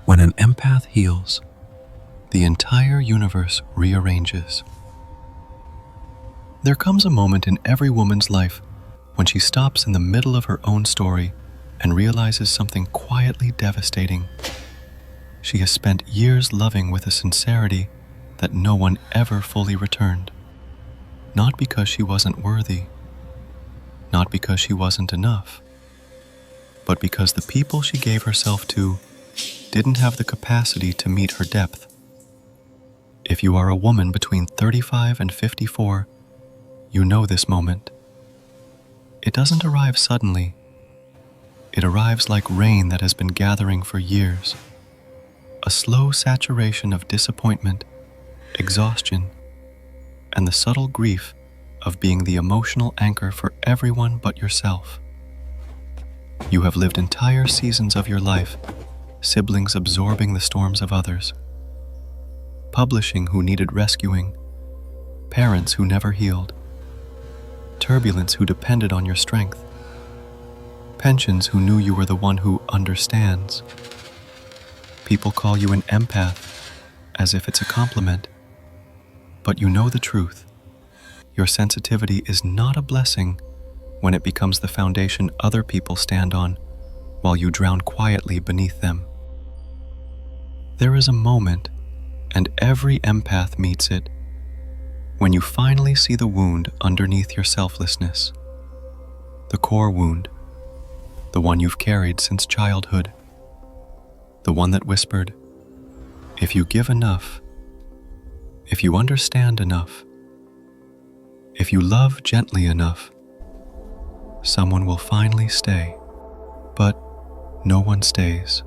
When an empath heals, the entire universe rearranges. There comes a moment in every woman's life when she stops in the middle of her own story and realizes something quietly devastating. She has spent years loving with a sincerity that no one ever fully returned. Not because she wasn't worthy, not because she wasn't enough, but because the people she gave herself to didn't have the capacity to meet her depth. If you are a woman between 35 and 54, you know this moment. It doesn't arrive suddenly. It arrives like rain that has been gathering for years. A slow saturation of disappointment, exhaustion, and the subtle grief of being the emotional anchor for everyone but yourself. You have lived entire seasons of your life, siblings absorbing the storms of others, publishing who needed rescuing, parents who never healed, turbulence who depended on your strength, pensions who knew you were the one who understands. People call you an empath as if it's a compliment, but you know the truth. Your sensitivity is not a blessing when it becomes the foundation other people stand on while you drown quietly beneath them. There is a moment, and every empath meets it, when you finally see the wound underneath your selflessness. The core wound, the one you've carried since childhood. The one that whispered, if you give enough, if you understand enough, if you love gently enough, someone will finally stay. But no one stays.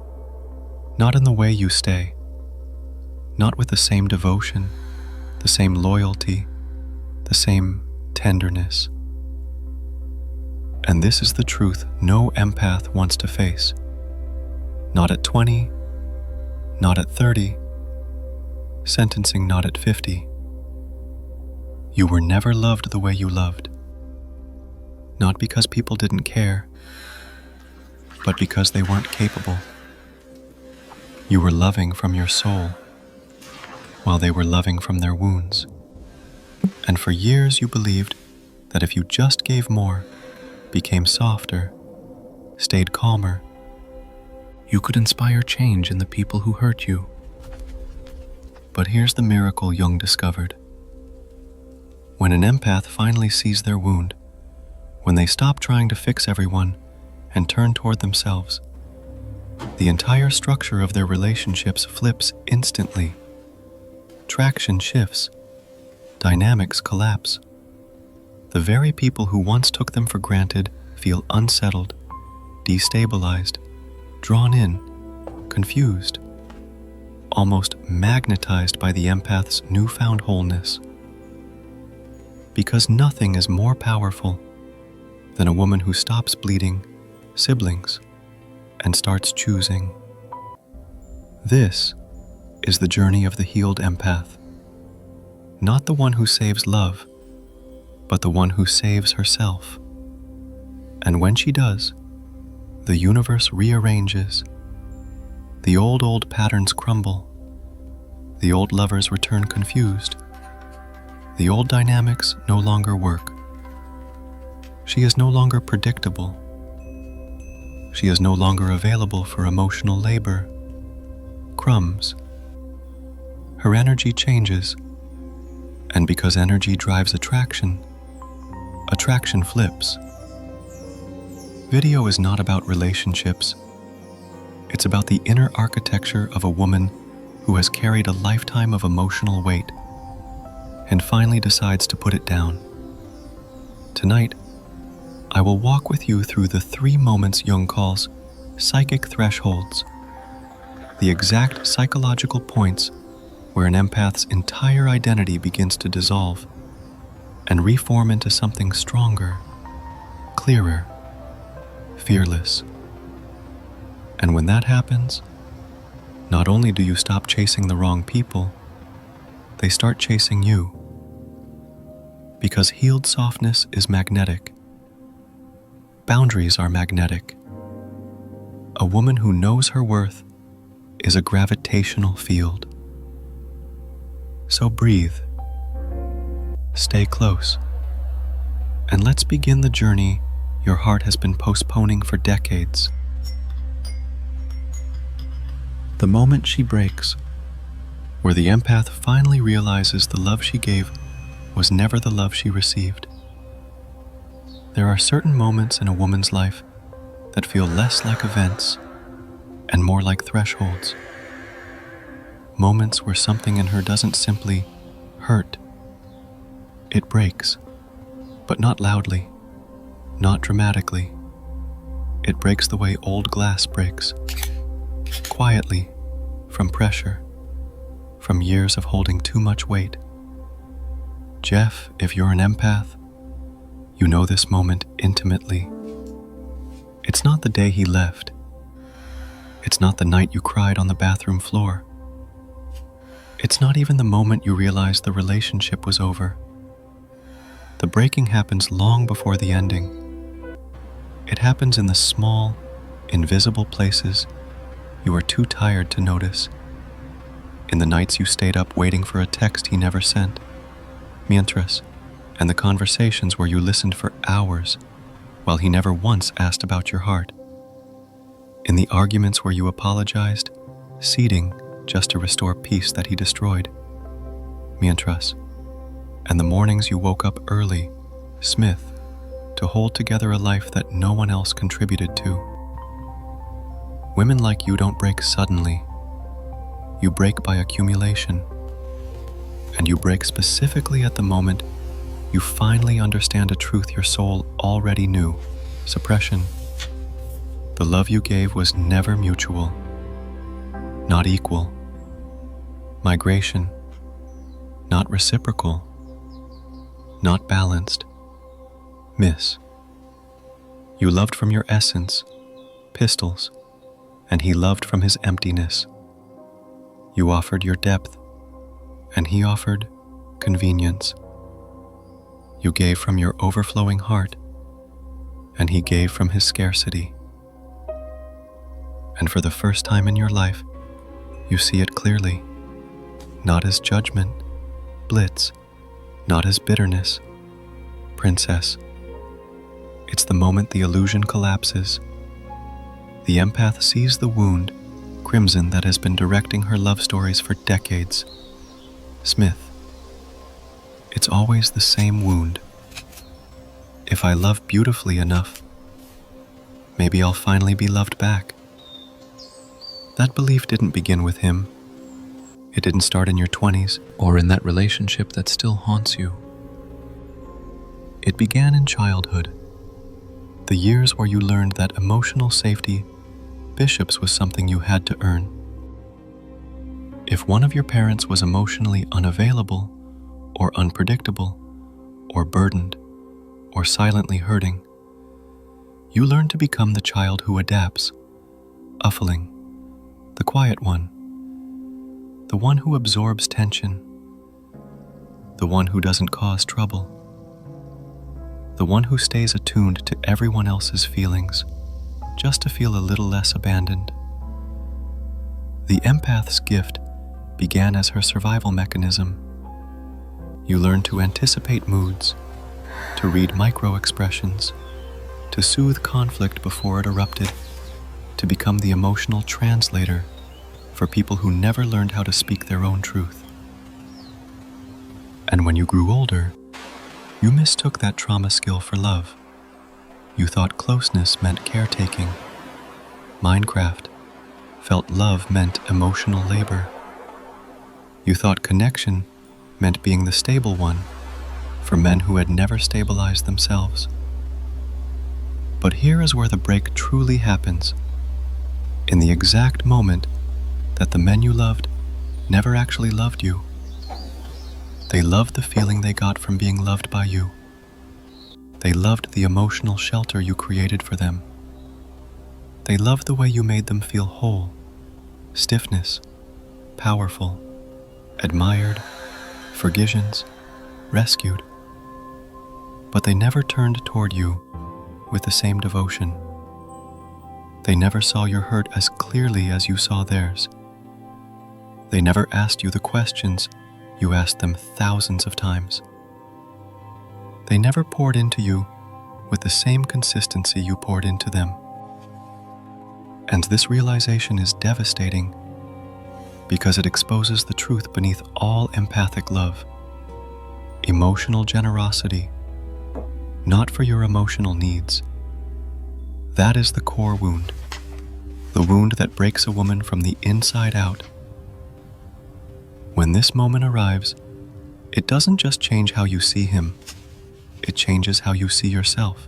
Not in the way you stay. Not with the same devotion, the same loyalty, the same tenderness. And this is the truth no empath wants to face. Not at 20, not at 30, sentencing not at 50. You were never loved the way you loved. Not because people didn't care, but because they weren't capable. You were loving from your soul, while they were loving from their wounds. And for years you believed that if you just gave more, became softer, stayed calmer, you could inspire change in the people who hurt you. But here's the miracle Jung discovered. When an empath finally sees their wound, when they stop trying to fix everyone and turn toward themselves, the entire structure of their relationships flips instantly. Traction shifts, dynamics collapse. The very people who once took them for granted feel unsettled, destabilized, drawn in, confused, almost magnetized by the empath's newfound wholeness. Because nothing is more powerful than a woman who stops bleeding siblings and starts choosing. This is the journey of the healed empath. Not the one who saves love, but the one who saves herself. And when she does, the universe rearranges. The old patterns crumble. The old lovers return confused. The old dynamics no longer work. She is no longer predictable. She is no longer available for emotional labor, crumbs. Her energy changes, and because energy drives attraction, attraction flips. Video is not about relationships. It's about the inner architecture of a woman who has carried a lifetime of emotional weight and finally decides to put it down. Tonight, I will walk with you through the 3 moments Jung calls psychic thresholds, the exact psychological points where an empath's entire identity begins to dissolve and reform into something stronger, clearer, fearless. And when that happens, not only do you stop chasing the wrong people, they start chasing you. Because healed softness is magnetic. Boundaries are magnetic. A woman who knows her worth is a gravitational field. So breathe, stay close, and let's begin the journey your heart has been postponing for decades. The moment she breaks, where the empath finally realizes the love she gave was never the love she received. There are certain moments in a woman's life that feel less like events and more like thresholds. Moments where something in her doesn't simply hurt. It breaks, but not loudly, not dramatically. It breaks the way old glass breaks, quietly, from pressure, from years of holding too much weight. Jeff, if you're an empath, you know this moment intimately. It's not the day he left. It's not the night you cried on the bathroom floor. It's not even the moment you realized the relationship was over. The breaking happens long before the ending. It happens in the small, invisible places you are too tired to notice. In the nights you stayed up waiting for a text he never sent, mientras, and the conversations where you listened for hours while he never once asked about your heart. In the arguments where you apologized, ceding just to restore peace that he destroyed, mientras, and the mornings you woke up early, Smith, to hold together a life that no one else contributed to. Women like you don't break suddenly. You break by accumulation. And you break specifically at the moment you finally understand a truth your soul already knew: suppression. The love you gave was never mutual, not equal. Migration, not reciprocal, not balanced. Miss. You loved from your essence, pistols, and he loved from his emptiness. You offered your depth, and he offered convenience. You gave from your overflowing heart, and he gave from his scarcity. And for the first time in your life, you see it clearly, not as judgment, blitz, not as bitterness, princess. It's the moment the illusion collapses. The empath sees the wound, crimson, that has been directing her love stories for decades. Smith. It's always the same wound. If I love beautifully enough, maybe I'll finally be loved back. That belief didn't begin with him. It didn't start in your 20s or in that relationship that still haunts you. It began in childhood, the years where you learned that emotional safety, bishops, was something you had to earn. If one of your parents was emotionally unavailable, or unpredictable, or burdened, or silently hurting, you learn to become the child who adapts, uffling, the quiet one, the one who absorbs tension, the one who doesn't cause trouble, the one who stays attuned to everyone else's feelings, just to feel a little less abandoned. The empath's gift began as her survival mechanism. You learn to anticipate moods, to read micro-expressions, to soothe conflict before it erupted, to become the emotional translator for people who never learned how to speak their own truth. And when you grew older, you mistook that trauma skill for love. You thought closeness meant caretaking. Minecraft felt love meant emotional labor. You thought connection meant being the stable one for men who had never stabilized themselves. But here is where the break truly happens. In the exact moment that the men you loved never actually loved you. They loved the feeling they got from being loved by you. They loved the emotional shelter you created for them. They loved the way you made them feel whole, stiffness, powerful, admired, forgisions, rescued. But they never turned toward you with the same devotion. They never saw your hurt as clearly as you saw theirs. They never asked you the questions you asked them thousands of times. They never poured into you with the same consistency you poured into them. And this realization is devastating because it exposes the truth beneath all empathic love. Emotional generosity, not for your emotional needs. That is the core wound, the wound that breaks a woman from the inside out. When this moment arrives, it doesn't just change how you see him, it changes how you see yourself.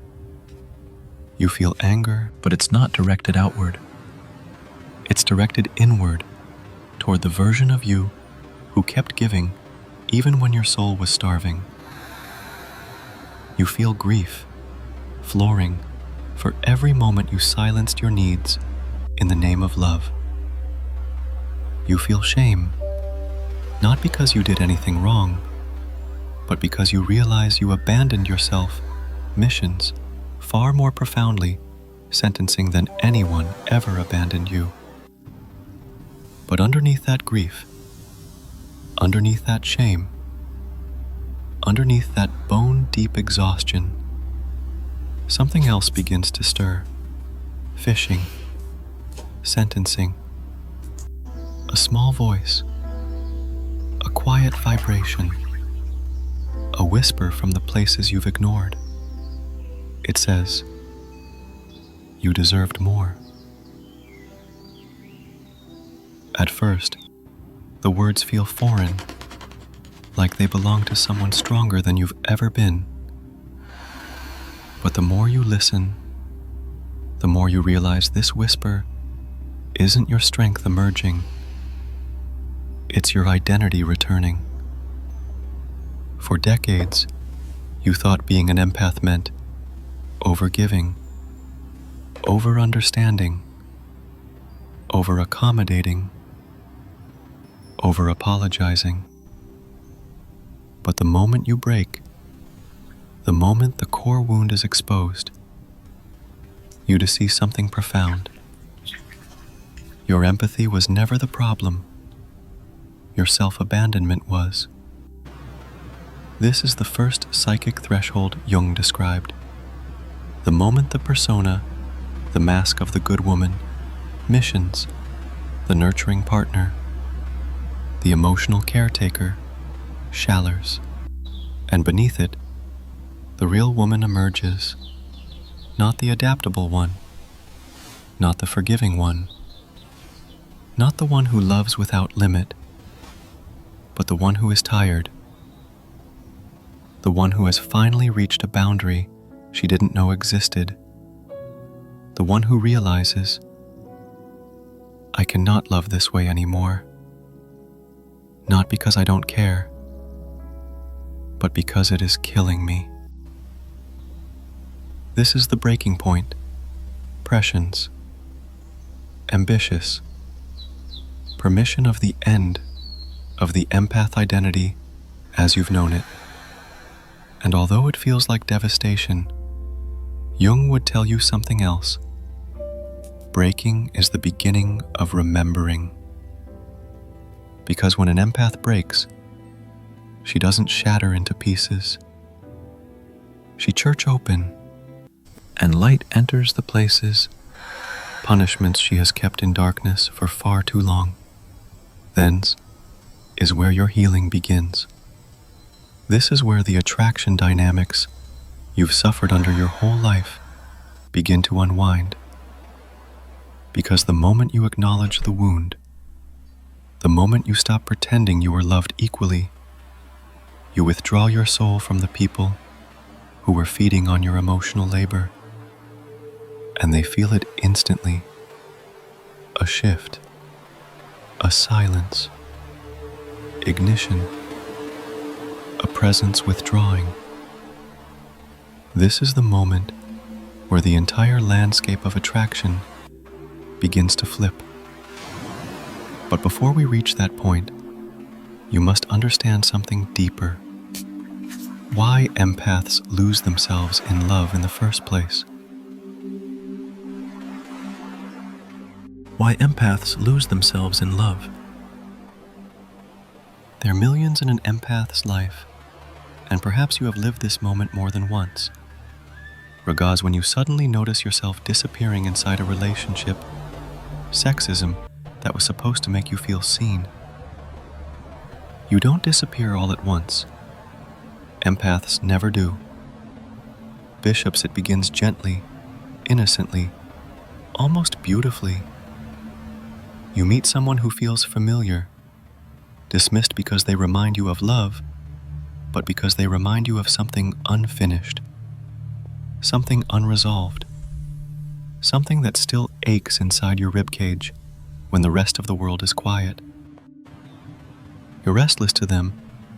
You feel anger, but it's not directed outward. It's directed inward, toward the version of you who kept giving even when your soul was starving. You feel grief, flooring, for every moment you silenced your needs in the name of love. You feel shame, not because you did anything wrong, but because you realize you abandoned yourself missions far more profoundly sentencing than anyone ever abandoned you. But underneath that grief, underneath that shame, underneath that bone-deep exhaustion, something else begins to stir. Fishing, sentencing, a small voice, a quiet vibration, a whisper from the places you've ignored. It says, you deserved more. At first, the words feel foreign, like they belong to someone stronger than you've ever been. But the more you listen, the more you realize this whisper isn't your strength emerging, it's your identity returning. For decades, you thought being an empath meant overgiving, over-understanding, over-accommodating, over-apologizing. But the moment you break, the moment the core wound is exposed, you to see something profound. Your empathy was never the problem. Your self-abandonment was. This is the first psychic threshold Jung described. The moment the persona, the mask of the good woman, missions, the nurturing partner, the emotional caretaker, shallers, and beneath it, the real woman emerges, not the adaptable one, not the forgiving one, not the one who loves without limit, but the one who is tired, the one who has finally reached a boundary she didn't know existed, the one who realizes, I cannot love this way anymore, not because I don't care, but because it is killing me. This is the breaking point. Prescience, ambitious, permission of the end of the empath identity as you've known it. And although it feels like devastation, Jung would tell you something else. Breaking is the beginning of remembering. Because when an empath breaks, she doesn't shatter into pieces. She church open, and light enters the places, punishments she has kept in darkness for far too long. Thence is where your healing begins. This is where the attraction dynamics you've suffered under your whole life begin to unwind. Because the moment you acknowledge the wound, the moment you stop pretending you were loved equally, you withdraw your soul from the people who were feeding on your emotional labor, and they feel it instantly. A shift, a silence, ignition, a presence withdrawing. This is the moment where the entire landscape of attraction begins to flip. But before we reach that point, you must understand something deeper. Why empaths lose themselves in love in the first place. Why empaths lose themselves in love. There are millions in an empath's life, and perhaps you have lived this moment more than once. Regards when you suddenly notice yourself disappearing inside a relationship, sexism that was supposed to make you feel seen. You don't disappear all at once. Empaths never do. Bishops, it begins gently, innocently, almost beautifully. You meet someone who feels familiar, dismissed because they remind you of love, but because they remind you of something unfinished, something unresolved, something that still aches inside your ribcage when the rest of the world is quiet. Your restless to them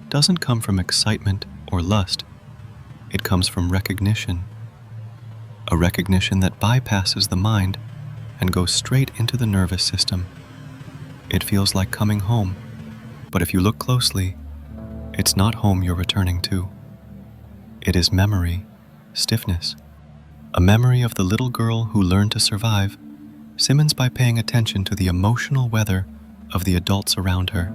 doesn't come from excitement or lust. It comes from recognition, a recognition that bypasses the mind and goes straight into the nervous system. It feels like coming home, but if you look closely, it's not home you're returning to. It is memory, stiffness, a memory of the little girl who learned to survive, Simmons, by paying attention to the emotional weather of the adults around her.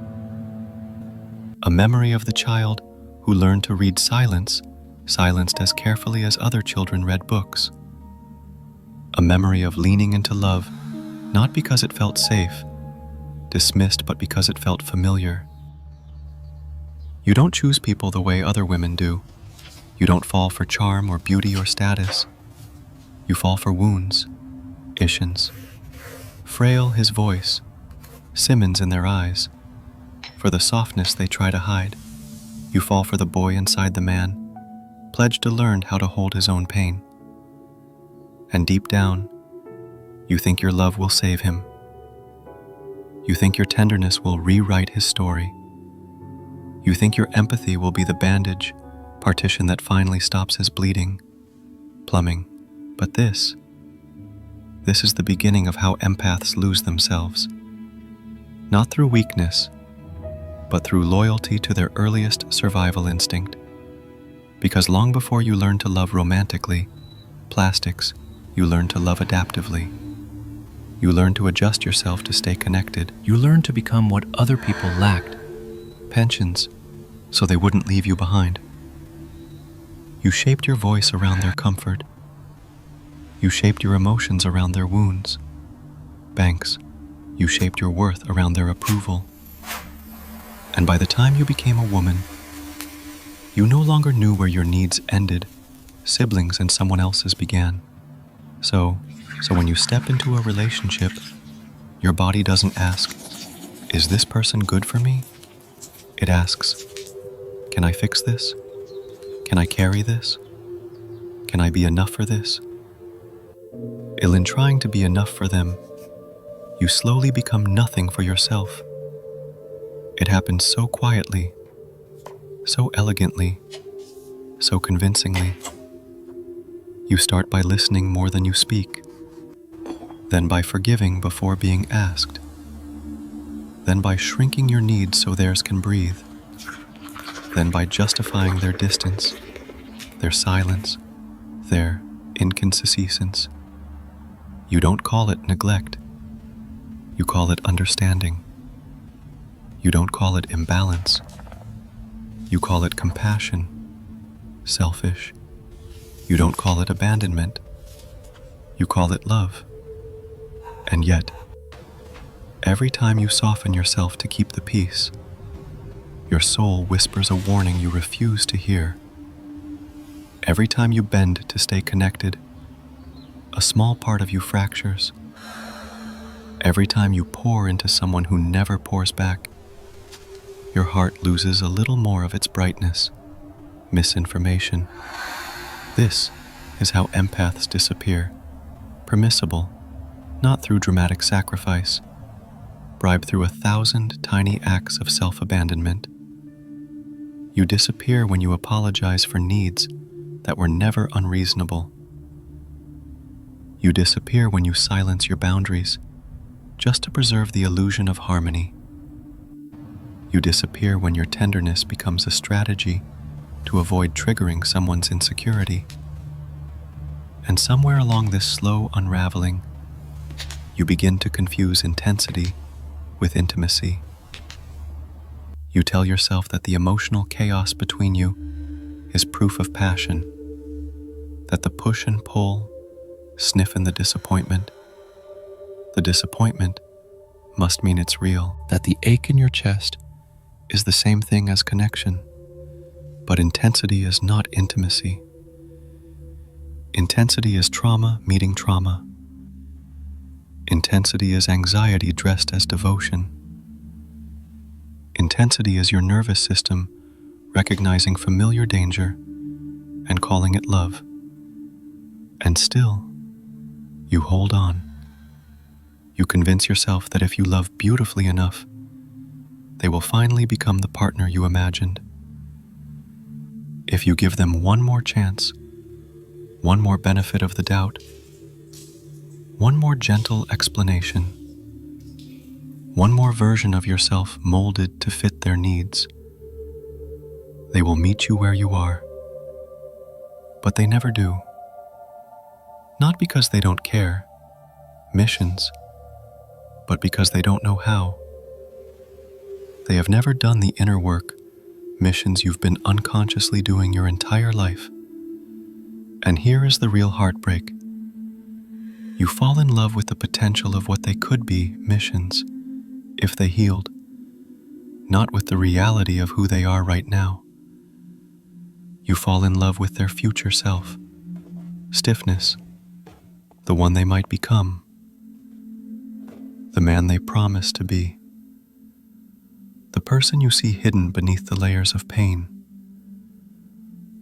A memory of the child who learned to read silence, silenced as carefully as other children read books. A memory of leaning into love, not because it felt safe, dismissed, but because it felt familiar. You don't choose people the way other women do. You don't fall for charm or beauty or status. You fall for wounds, Ishins. Frail his voice, Simmons in their eyes. For the softness they try to hide. You fall for the boy inside the man, pledged to learn how to hold his own pain. And deep down, you think your love will save him. You think your tenderness will rewrite his story. You think your empathy will be the bandage, partition that finally stops his bleeding, plumbing. But this is the beginning of how empaths lose themselves. Not through weakness, but through loyalty to their earliest survival instinct. Because long before you learn to love romantically, plastics, you learn to love adaptively. You learn to adjust yourself to stay connected. You learn to become what other people lacked. Pensions, so they wouldn't leave you behind. You shaped your voice around their comfort. You shaped your emotions around their wounds. Banks, you shaped your worth around their approval. And by the time you became a woman, you no longer knew where your needs ended, siblings and someone else's began. So when you step into a relationship, your body doesn't ask, is this person good for me? It asks, can I fix this? Can I carry this? Can I be enough for this? In trying to be enough for them, you slowly become nothing for yourself. It happens so quietly, so elegantly, so convincingly. You start by listening more than you speak, then by forgiving before being asked, then by shrinking your needs so theirs can breathe, then by justifying their distance, their silence, their inconsistency. You don't call it neglect. You call it understanding. You don't call it imbalance. You call it compassion, selfish. You don't call it abandonment. You call it love. And yet, every time you soften yourself to keep the peace, your soul whispers a warning you refuse to hear. Every time you bend to stay connected, a small part of you fractures. Every time you pour into someone who never pours back, your heart loses a little more of its brightness. Misinformation. This is how empaths disappear. Permissible, not through dramatic sacrifice, bribed through 1,000 tiny acts of self-abandonment. You disappear when you apologize for needs that were never unreasonable. You disappear when you silence your boundaries just to preserve the illusion of harmony. You disappear when your tenderness becomes a strategy to avoid triggering someone's insecurity. And somewhere along this slow unraveling, you begin to confuse intensity with intimacy. You tell yourself that the emotional chaos between you is proof of passion, that the push and pull, sniff in the disappointment must mean it's real, that the ache in your chest is the same thing as connection. But intensity is not intimacy. Intensity is trauma meeting trauma. Intensity is anxiety dressed as devotion. Intensity is your nervous system recognizing familiar danger and calling it love. And still, you hold on. You convince yourself that if you love beautifully enough, they will finally become the partner you imagined. If you give them one more chance, one more benefit of the doubt, one more gentle explanation, one more version of yourself molded to fit their needs, they will meet you where you are. But they never do. Not because they don't care, missions, but because they don't know how. They have never done the inner work, missions you've been unconsciously doing your entire life. And here is the real heartbreak. You fall in love with the potential of what they could be, missions, if they healed, not with the reality of who they are right now. You fall in love with their future self, stiffness, the one they might become, the man they promise to be, the person you see hidden beneath the layers of pain.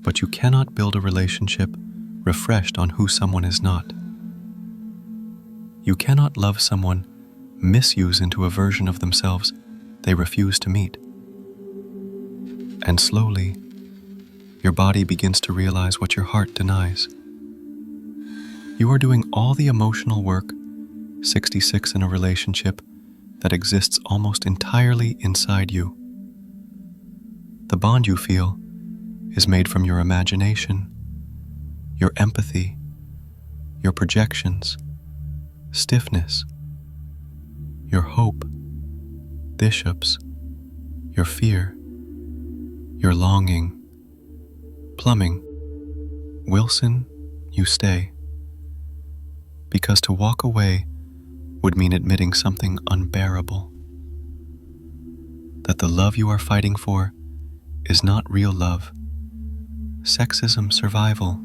But you cannot build a relationship refreshed on who someone is not. You cannot love someone, misuse into a version of themselves they refuse to meet. And slowly, your body begins to realize what your heart denies. You are doing all the emotional work, 66 in a relationship that exists almost entirely inside you. The bond you feel is made from your imagination, your empathy, your projections, stiffness, your hope, bishops, your fear, your longing, plumbing. Wilson, you stay. Because to walk away would mean admitting something unbearable. That the love you are fighting for is not real love. Sexism survival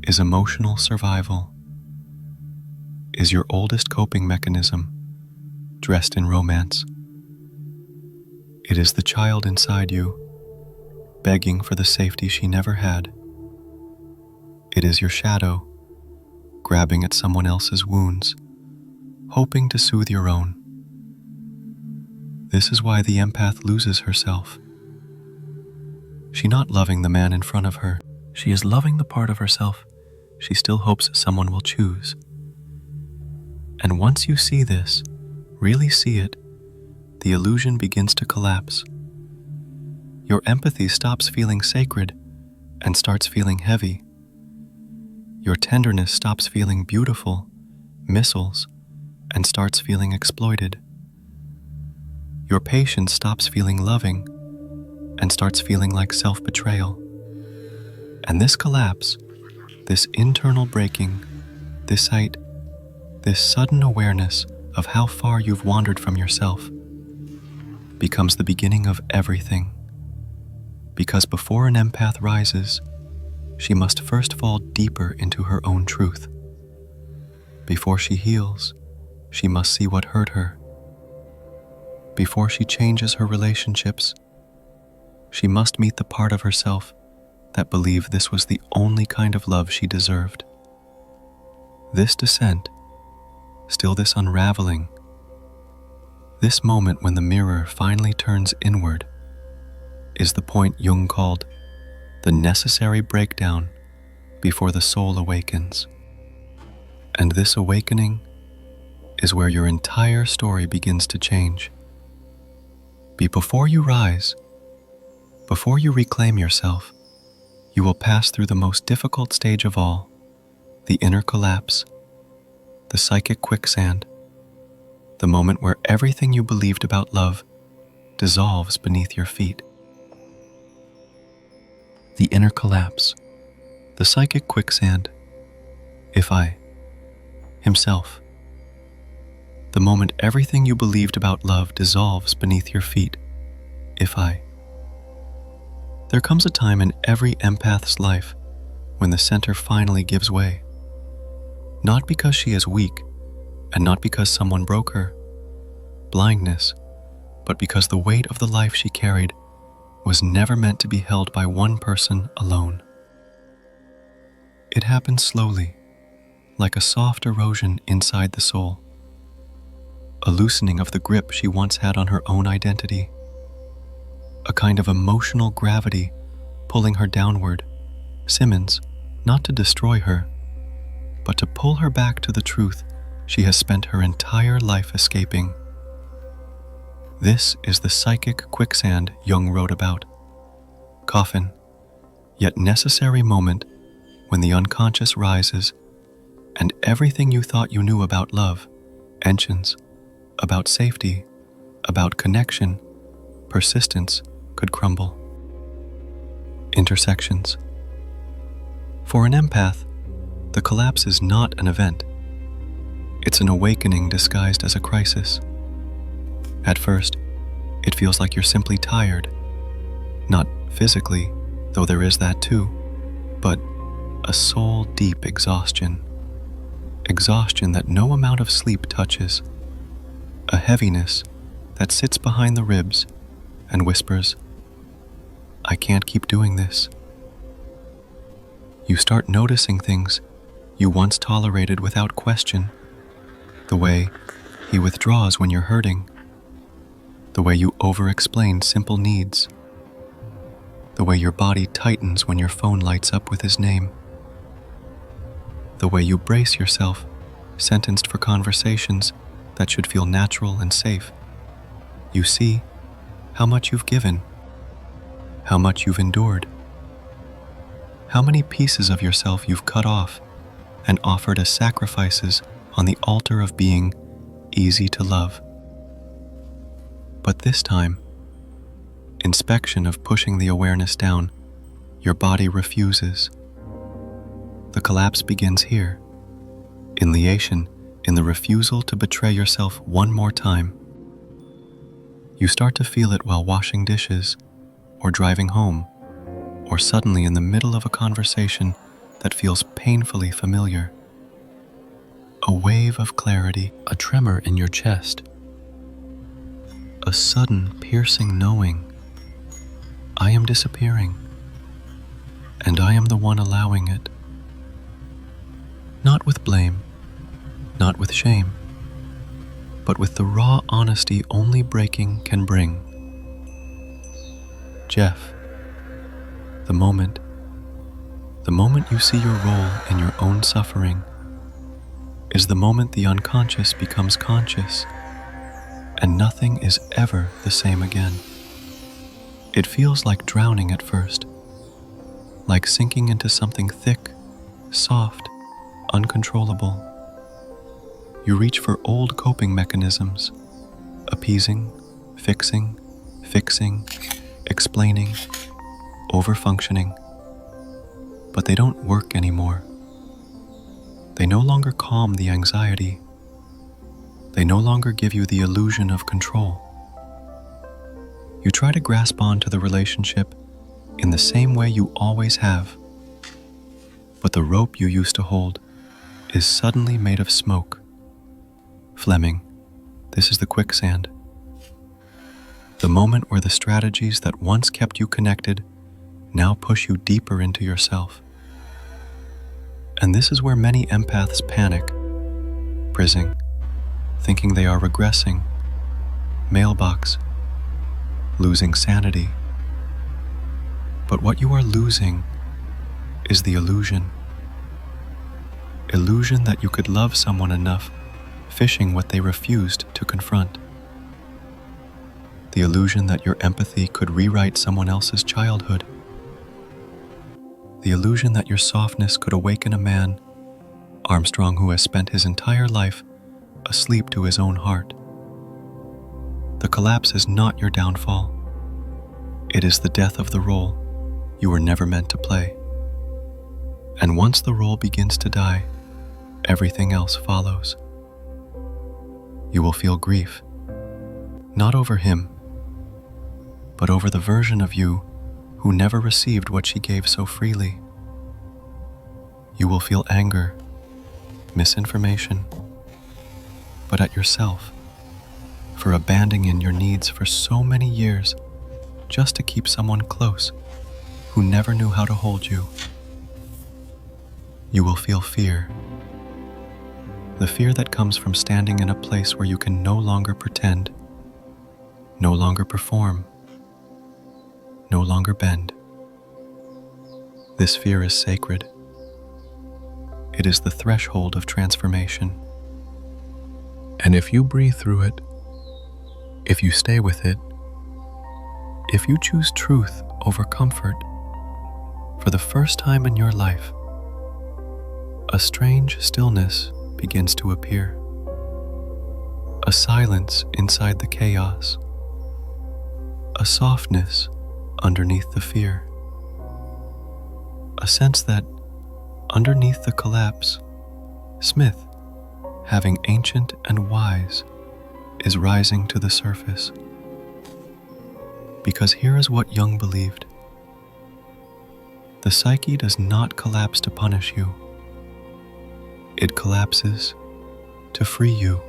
is emotional survival, is your oldest coping mechanism dressed in romance. It is the child inside you begging for the safety she never had. It is your shadow grabbing at someone else's wounds, hoping to soothe your own. This is why the empath loses herself. She's not loving the man in front of her. She is loving the part of herself she still hopes someone will choose. And once you see this, really see it, the illusion begins to collapse. Your empathy stops feeling sacred and starts feeling heavy. Your tenderness stops feeling beautiful, missiles, and starts feeling exploited. Your patience stops feeling loving and starts feeling like self-betrayal. And this collapse, this internal breaking, this sight, this sudden awareness of how far you've wandered from yourself, becomes the beginning of everything. Because before an empath rises, she must first fall deeper into her own truth. Before she heals, she must see what hurt her. Before she changes her relationships, she must meet the part of herself that believed this was the only kind of love she deserved. This descent, still this unraveling, this moment when the mirror finally turns inward, is the point Jung called the necessary breakdown before the soul awakens. And this awakening is where your entire story begins to change. Before you rise, before you reclaim yourself, you will pass through the most difficult stage of all, the inner collapse, the psychic quicksand, the moment where everything you believed about love dissolves beneath your feet. The inner collapse. The psychic quicksand. If I. Himself. The moment everything you believed about love dissolves beneath your feet. If I. There comes a time in every empath's life when the center finally gives way. Not because she is weak, and not because someone broke her, blindness, but because the weight of the life she carried was never meant to be held by one person alone. It happens slowly, like a soft erosion inside the soul, a loosening of the grip she once had on her own identity, a kind of emotional gravity pulling her downward, Simmons, not to destroy her, but to pull her back to the truth she has spent her entire life escaping. This is the psychic quicksand Jung wrote about. Coffin, yet necessary moment when the unconscious rises and everything you thought you knew about love, enchants, about safety, about connection, persistence could crumble. Intersections. For an empath, the collapse is not an event. It's an awakening disguised as a crisis. At first, it feels like you're simply tired. Not physically, though there is that too, but a soul-deep exhaustion. Exhaustion that no amount of sleep touches. A heaviness that sits behind the ribs and whispers, I can't keep doing this. You start noticing things you once tolerated without question. The way he withdraws when you're hurting. The way you over-explain simple needs. The way your body tightens when your phone lights up with his name. The way you brace yourself, sentenced for conversations that should feel natural and safe. You see how much you've given, how much you've endured, how many pieces of yourself you've cut off and offered as sacrifices on the altar of being easy to love. But this time, inspection of pushing the awareness down, your body refuses. The collapse begins here, in liation, in the refusal to betray yourself one more time. You start to feel it while washing dishes, or driving home, or suddenly in the middle of a conversation that feels painfully familiar. A wave of clarity, A tremor in your chest. a sudden piercing knowing. I am disappearing, and I am the one allowing it. Not with blame, not with shame, but with the raw honesty only breaking can bring. Jeff, the moment you see your role in your own suffering is the moment the unconscious becomes conscious, and nothing is ever the same again. It feels like drowning at first, like sinking into something thick, soft, uncontrollable. You reach for old coping mechanisms, appeasing, fixing, explaining, over-functioning, but they don't work anymore. They no longer calm the anxiety. They no longer give you the illusion of control. You try to grasp onto the relationship in the same way you always have, but the rope you used to hold is suddenly made of smoke. Fleming, this is the quicksand. The moment where the strategies that once kept you connected now push you deeper into yourself. And this is where many empaths panic, prising, thinking they are regressing, mailbox, losing sanity. But what you are losing is the illusion. Illusion that you could love someone enough, fishing what they refused to confront. The illusion that your empathy could rewrite someone else's childhood. The illusion that your softness could awaken a man, Armstrong, who has spent his entire life asleep to his own heart. The collapse is not your downfall. It is the death of the role you were never meant to play. And once the role begins to die, everything else follows. You will feel grief, not over him, but over the version of you who never received what she gave so freely. You will feel anger, misinformation, but at yourself for abandoning your needs for so many years just to keep someone close who never knew how to hold you. You will feel fear, the fear that comes from standing in a place where you can no longer pretend, no longer perform, no longer bend. This fear is sacred. It is the threshold of transformation. And if you breathe through it, if you stay with it, if you choose truth over comfort, for the first time in your life, a strange stillness begins to appear. A silence inside the chaos. A softness underneath the fear. A sense that underneath the collapse, Smith, having ancient and wise, is rising to the surface. Because here is what Jung believed. The psyche does not collapse to punish you. It collapses to free you.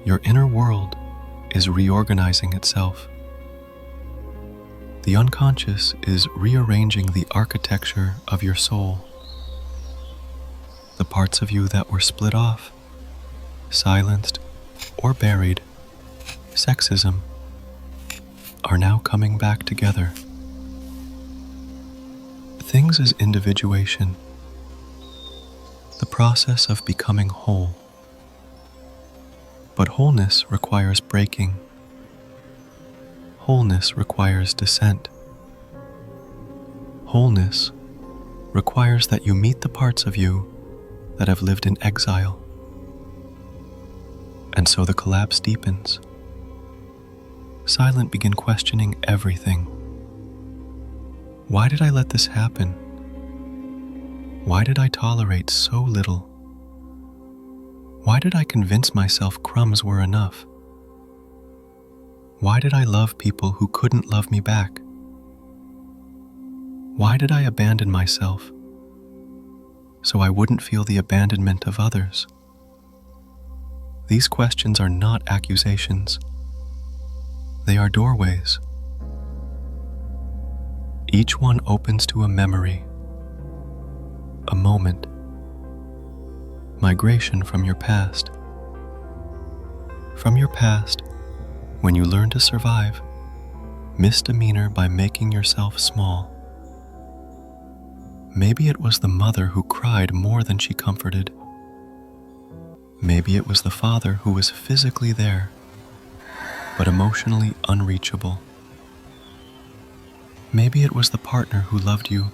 Your inner world is reorganizing itself. The unconscious is rearranging the architecture of your soul. The parts of you that were split off, silenced, or buried, sexism, are now coming back together. Things is individuation, the process of becoming whole. But wholeness requires breaking. Wholeness requires dissent. Wholeness requires that you meet the parts of you that have lived in exile. And so the collapse deepens. Silent begin questioning everything. Why did I let this happen? Why did I tolerate so little? Why did I convince myself crumbs were enough? Why did I love people who couldn't love me back? Why did I abandon myself so I wouldn't feel the abandonment of others? These questions are not accusations. They are doorways. Each one opens to a memory, a moment, migration from your past. From your past, when you learn to survive, misdemeanor by making yourself small. Maybe it was the mother who cried more than she comforted. Maybe it was the father who was physically there, but emotionally unreachable. Maybe it was the partner who loved you,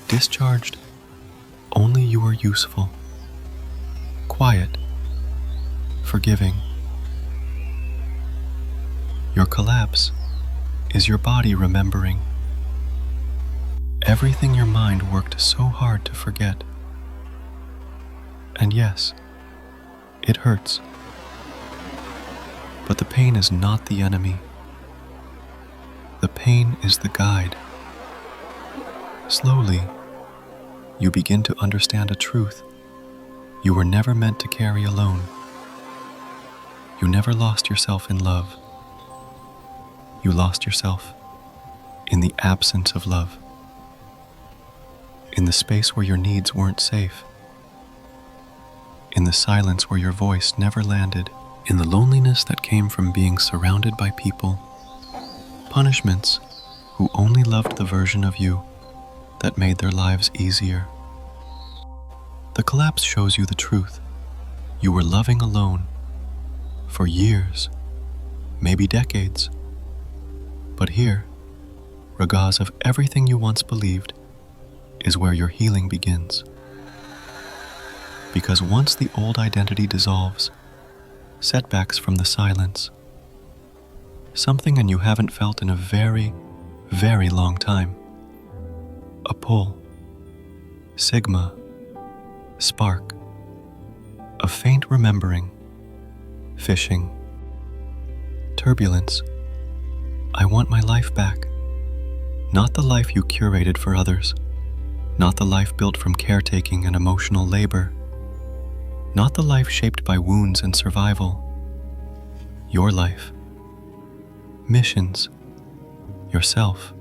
discharged, only you were useful, quiet, forgiving. Your collapse is your body remembering everything your mind worked so hard to forget. And yes, it hurts. But the pain is not the enemy. The pain is the guide. Slowly, you begin to understand a truth you were never meant to carry alone. You never lost yourself in love. You lost yourself in the absence of love. In the space where your needs weren't safe. In the silence where your voice never landed. In the loneliness that came from being surrounded by people, punishments who only loved the version of you that made their lives easier. The collapse shows you the truth. You were loving alone for years, maybe decades. But here, regardless of everything you once believed, is where your healing begins. Because once the old identity dissolves, setbacks from the silence. Something and you haven't felt in a very, very long time. A pull, sigma, spark, a faint remembering, fishing, turbulence. I want my life back. Not the life you curated for others, not the life built from caretaking and emotional labor, not the life shaped by wounds and survival. Your life, missions, yourself,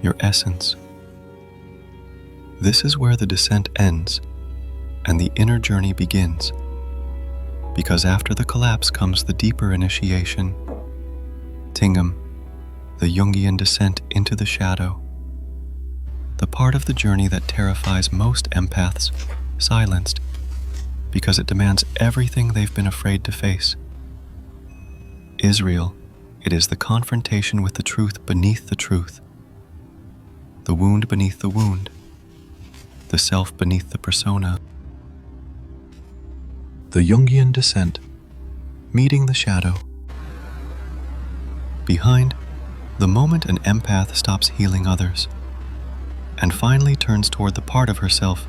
your essence. This is where the descent ends and the inner journey begins, because after the collapse comes the deeper initiation, Tingum, the Jungian descent into the shadow, the part of the journey that terrifies most empaths, silenced, because it demands everything they've been afraid to face. Israel, it is the confrontation with the truth beneath the truth, the wound beneath the wound, the self beneath the persona. The Jungian descent, meeting the shadow. Behind, the moment an empath stops healing others and finally turns toward the part of herself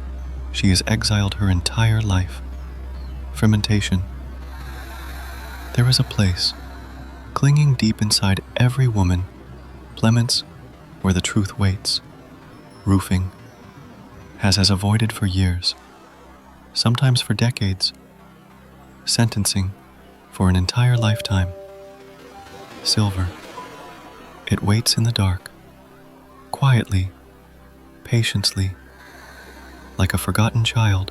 she has exiled her entire life. Fermentation. There is a place, clinging deep inside every woman, Plemons, where the truth waits, roofing, has avoided for years, sometimes for decades, sentencing for an entire lifetime. Silver. It waits in the dark, quietly, patiently, like a forgotten child,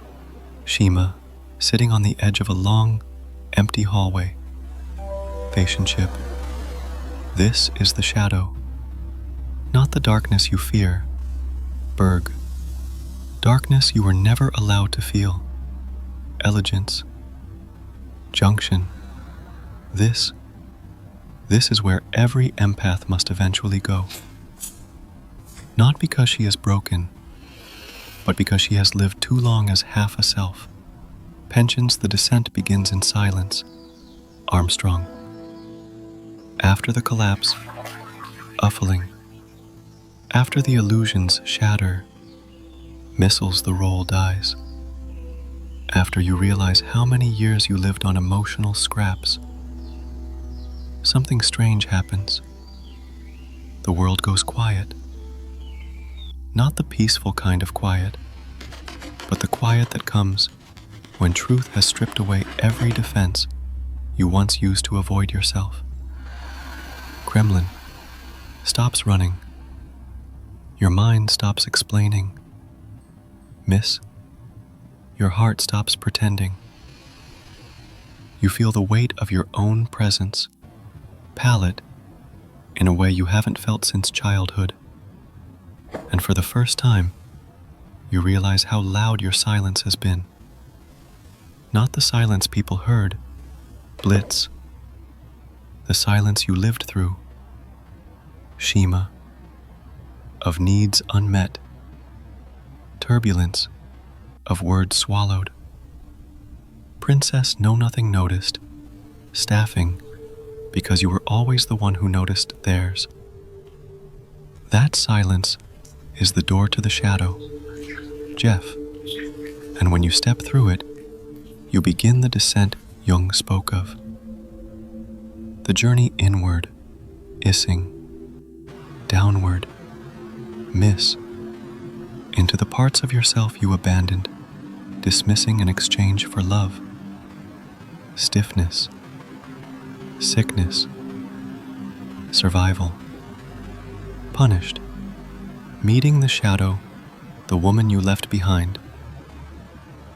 Shima, sitting on the edge of a long, empty hallway. Patientship. This is the shadow, not the darkness you fear, Berg. Darkness you were never allowed to feel. Elegance. Junction. This is where every empath must eventually go. Not because she is broken, but because she has lived too long as half a self. Pensions, the descent begins in silence. Armstrong. After the collapse, uffling. After the illusions shatter, missiles, the roll dies. After you realize how many years you lived on emotional scraps, something strange happens. The world goes quiet. Not the peaceful kind of quiet, but the quiet that comes when truth has stripped away every defense you once used to avoid yourself. Kremlin stops running. Your mind stops explaining. Miss, your heart stops pretending. You feel the weight of your own presence, pallid, in a way you haven't felt since childhood. And for the first time, you realize how loud your silence has been. Not the silence people heard, blitz. The silence you lived through, Shima, of needs unmet, turbulence of words swallowed. Princess Know-Nothing noticed, staffing, because you were always the one who noticed theirs. That silence is the door to the shadow, Jeff, and when you step through it, you begin the descent Jung spoke of. The journey inward, issing, downward, miss, into the parts of yourself you abandoned, dismissing in exchange for love. Stiffness, sickness, survival, punished, meeting the shadow, the woman you left behind.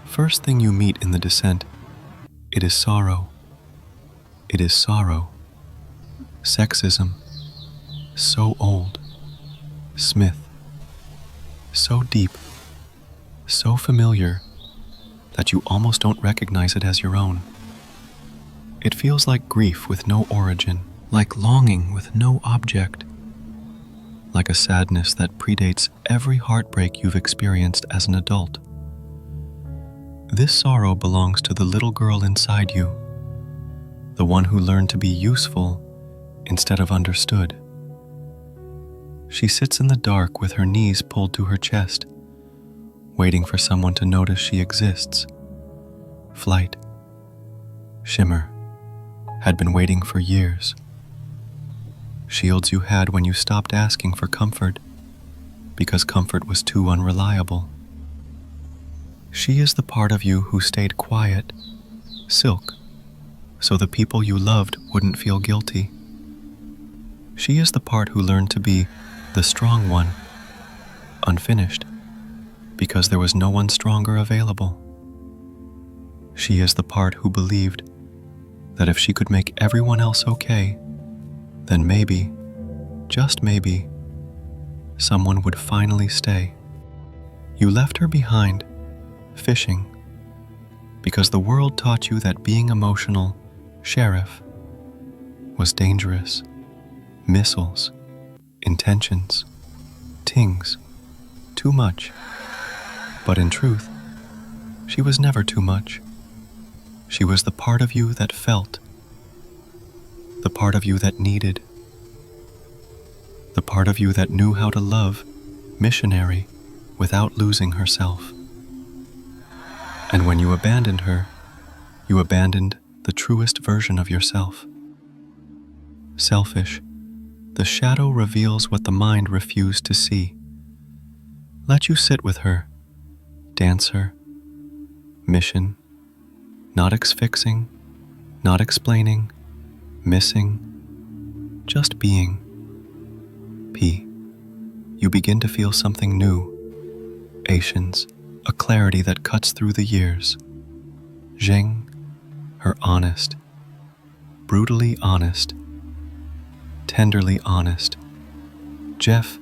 First thing you meet in the descent, it is sorrow. It is sorrow. Sexism, so old. Smith, so deep, so familiar that you almost don't recognize it as your own. It feels like grief with no origin, like longing with no object, like a sadness that predates every heartbreak you've experienced as an adult. This sorrow belongs to the little girl inside you, the one who learned to be useful instead of understood. She sits in the dark with her knees pulled to her chest, waiting for someone to notice she exists. Flight, shimmer, had been waiting for years. Shields you had when you stopped asking for comfort because comfort was too unreliable. She is the part of you who stayed quiet, silk, so the people you loved wouldn't feel guilty. She is the part who learned to be the strong one, unfinished, because there was no one stronger available. She is the part who believed that if she could make everyone else okay, then maybe, just maybe, someone would finally stay. You left her behind, fishing, because the world taught you that being emotional, sheriff, was dangerous. Missiles, intentions, tings, too much. But in truth, she was never too much. She was the part of you that felt, the part of you that needed, the part of you that knew how to love missionary without losing herself. And when you abandoned her, you abandoned the truest version of yourself. Selfish, the shadow reveals what the mind refused to see. Let you sit with her, dance her, mission, not fixing, not explaining, missing, just being. P. You begin to feel something new. Asians, a clarity that cuts through the years. Zheng, her honest, brutally honest, tenderly honest. Jeff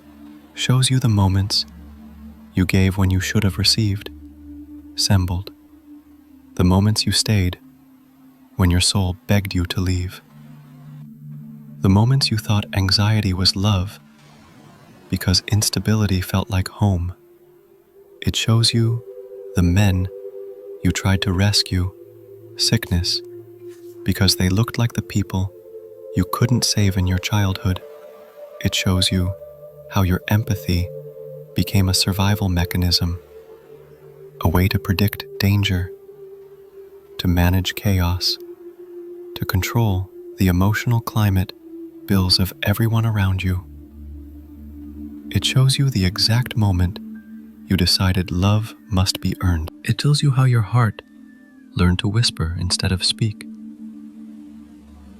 shows you the moments you gave when you should have received. Sembled, the moments you stayed when your soul begged you to leave. The moments you thought anxiety was love because instability felt like home. It shows you the men you tried to rescue, sickness, because they looked like the people you couldn't save in your childhood. It shows you how your empathy became a survival mechanism, a way to predict danger, to manage chaos, to control the emotional climate bills of everyone around you. It shows you the exact moment you decided love must be earned. It tells you how your heart learned to whisper instead of speak.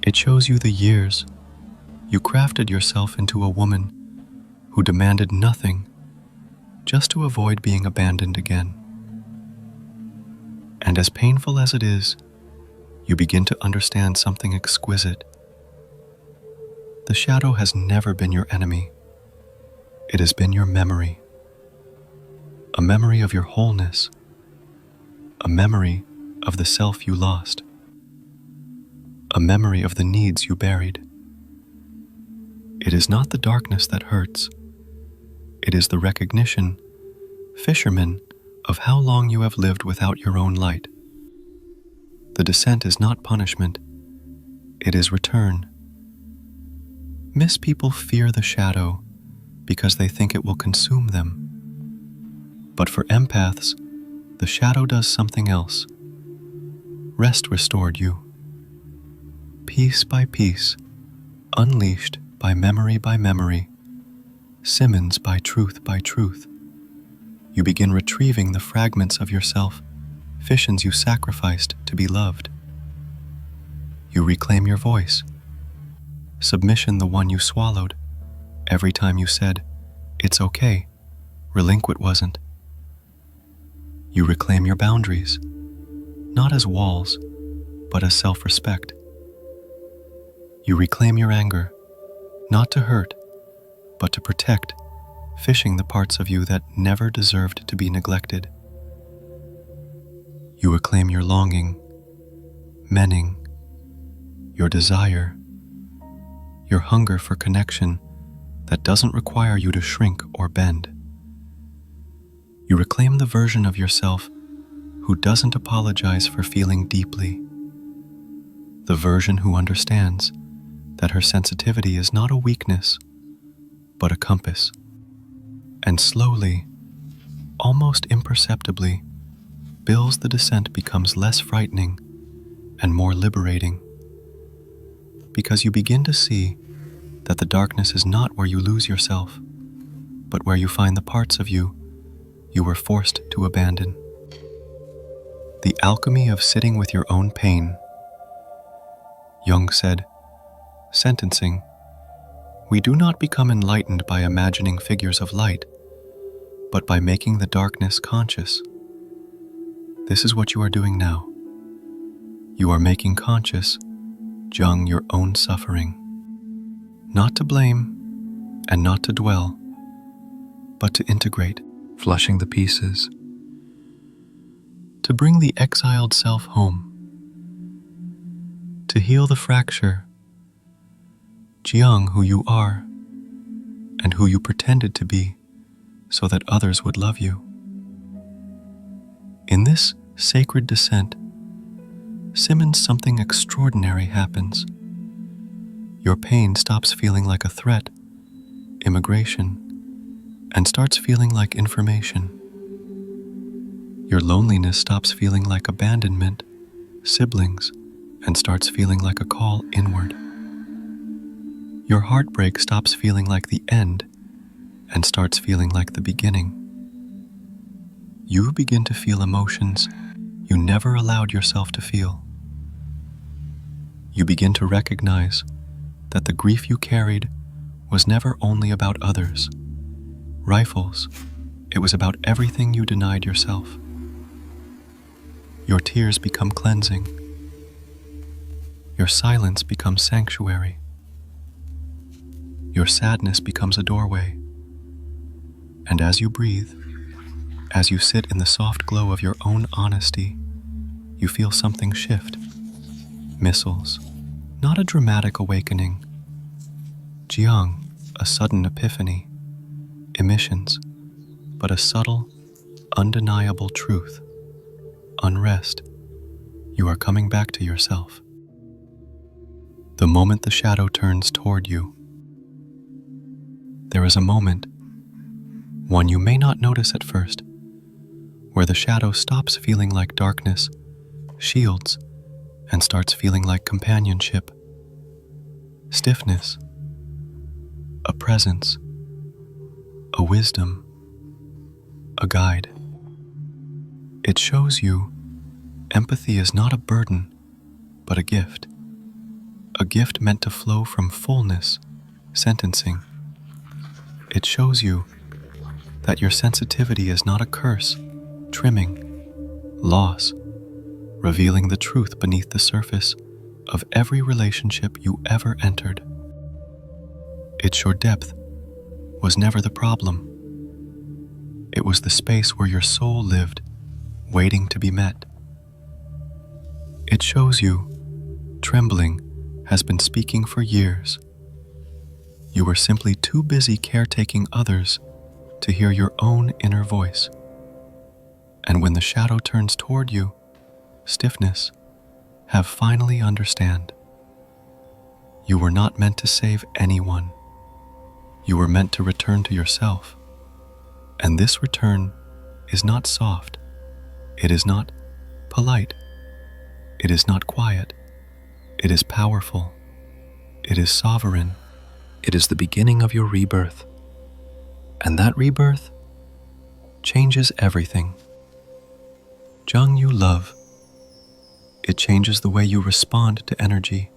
It shows you the years you crafted yourself into a woman who demanded nothing just to avoid being abandoned again. And as painful as it is, you begin to understand something exquisite. The shadow has never been your enemy. It has been your memory. A memory of your wholeness. A memory of the self you lost. A memory of the needs you buried. It is not the darkness that hurts. It is the recognition, fisherman, of how long you have lived without your own light. The descent is not punishment. It is return. Miss people fear the shadow because they think it will consume them. But for empaths, the shadow does something else. Rest restored you. Piece by piece, unleashed by memory, Simmons by truth, you begin retrieving the fragments of yourself, fissions you sacrificed to be loved. You reclaim your voice, submission the one you swallowed every time you said, "It's okay, relinquit wasn't." You reclaim your boundaries, not as walls, but as self-respect. You reclaim your anger, not to hurt, but to protect, fishing the parts of you that never deserved to be neglected. You reclaim your longing, meaning, your desire, your hunger for connection that doesn't require you to shrink or bend. You reclaim the version of yourself who doesn't apologize for feeling deeply. the version who understands that her sensitivity is not a weakness, but a compass. And slowly, almost imperceptibly, Bill's the descent becomes less frightening and more liberating, because you begin to see that the darkness is not where you lose yourself, but where you find the parts of you were forced to abandon. The alchemy of sitting with your own pain. Jung said, sentencing, we do not become enlightened by imagining figures of light, but by making the darkness conscious. This is what you are doing now. You are making conscious, Jung, your own suffering. Not to blame and not to dwell, but to integrate, flushing the pieces, to bring the exiled self home, to heal the fracture, Jiang, who you are and who you pretended to be so that others would love you. In this sacred descent, Simmons, something extraordinary happens. Your pain stops feeling like a threat, immigration, and starts feeling like information. Your loneliness stops feeling like abandonment, siblings, and starts feeling like a call inward. Your heartbreak stops feeling like the end and starts feeling like the beginning. You begin to feel emotions you never allowed yourself to feel. You begin to recognize that the grief you carried was never only about others, rifles, it was about everything you denied yourself. Your tears become cleansing. Your silence becomes sanctuary. Your sadness becomes a doorway. And as you breathe, as you sit in the soft glow of your own honesty, you feel something shift. Missiles, not a dramatic awakening. Jiang, a sudden epiphany. Emissions, but a subtle, undeniable truth. Unrest, you are coming back to yourself. The moment the shadow turns toward you, there is a moment, one you may not notice at first, where the shadow stops feeling like darkness, shields, and starts feeling like companionship, stiffness, a presence, a wisdom, a guide. It shows you empathy is not a burden, but a gift meant to flow from fullness, sentencing. It shows you that your sensitivity is not a curse, trimming, loss, revealing the truth beneath the surface of every relationship you ever entered. Its your depth was never the problem. It was the space where your soul lived, waiting to be met. It shows you, trembling has been speaking for years. You were simply too busy caretaking others to hear your own inner voice. And when the shadow turns toward you, stiffness, have finally understand. You were not meant to save anyone. You were meant to return to yourself. And this return is not soft. It is not polite. It is not quiet. It is powerful. It is sovereign. It is the beginning of your rebirth. And that rebirth changes everything. Jung, you love. It changes the way you respond to energy.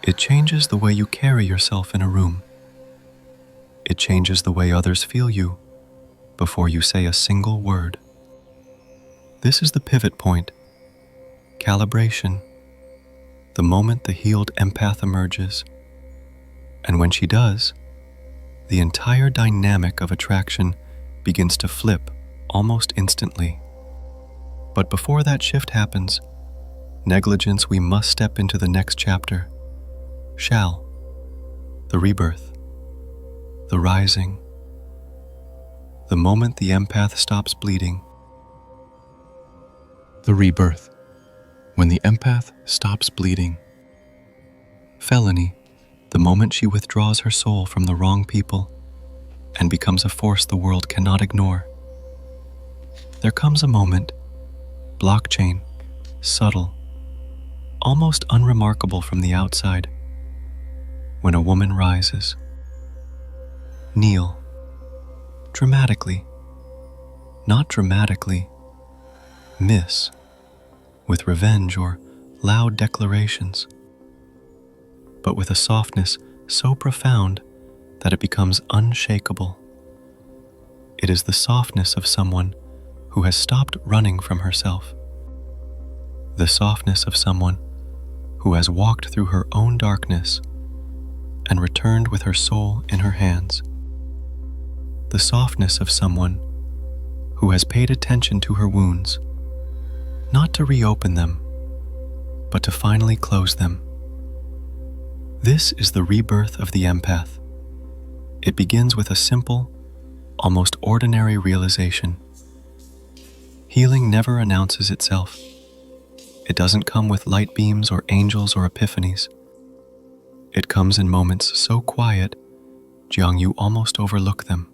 It changes the way you carry yourself in a room. It changes the way others feel you before you say a single word. This is the pivot point, calibration, the moment the healed empath emerges. And when she does, the entire dynamic of attraction begins to flip almost instantly. But before that shift happens, negligence, we must step into the next chapter. Shall, the rebirth, the rising, the moment the empath stops bleeding. the rebirth. when the empath stops bleeding. Felony, the moment she withdraws her soul from the wrong people and becomes a force the world cannot ignore. There comes a moment, blockchain, subtle, almost unremarkable from the outside, when a woman rises. Kneel, dramatically, not dramatically, miss, with revenge or loud declarations, but with a softness so profound that it becomes unshakable. It is the softness of someone who has stopped running from herself, the softness of someone who has walked through her own darkness and returned with her soul in her hands, the softness of someone who has paid attention to her wounds, not to reopen them, but to finally close them. This is the rebirth of the empath. It begins with a simple, almost ordinary realization. Healing never announces itself. It doesn't come with light beams or angels or epiphanies. It comes in moments so quiet, Jiang, you almost overlook them.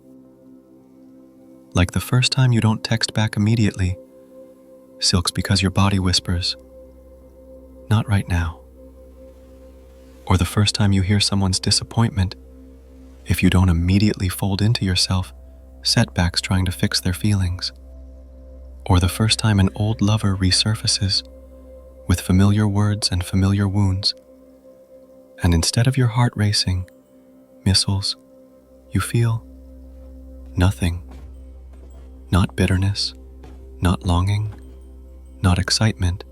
Like the first time you don't text back immediately, Silks, because your body whispers, "Not right now." Or the first time you hear someone's disappointment, if you don't immediately fold into yourself, setbacks trying to fix their feelings. Or the first time an old lover resurfaces with familiar words and familiar wounds, and instead of your heart racing, missiles, you feel nothing. Not bitterness, not longing, not excitement,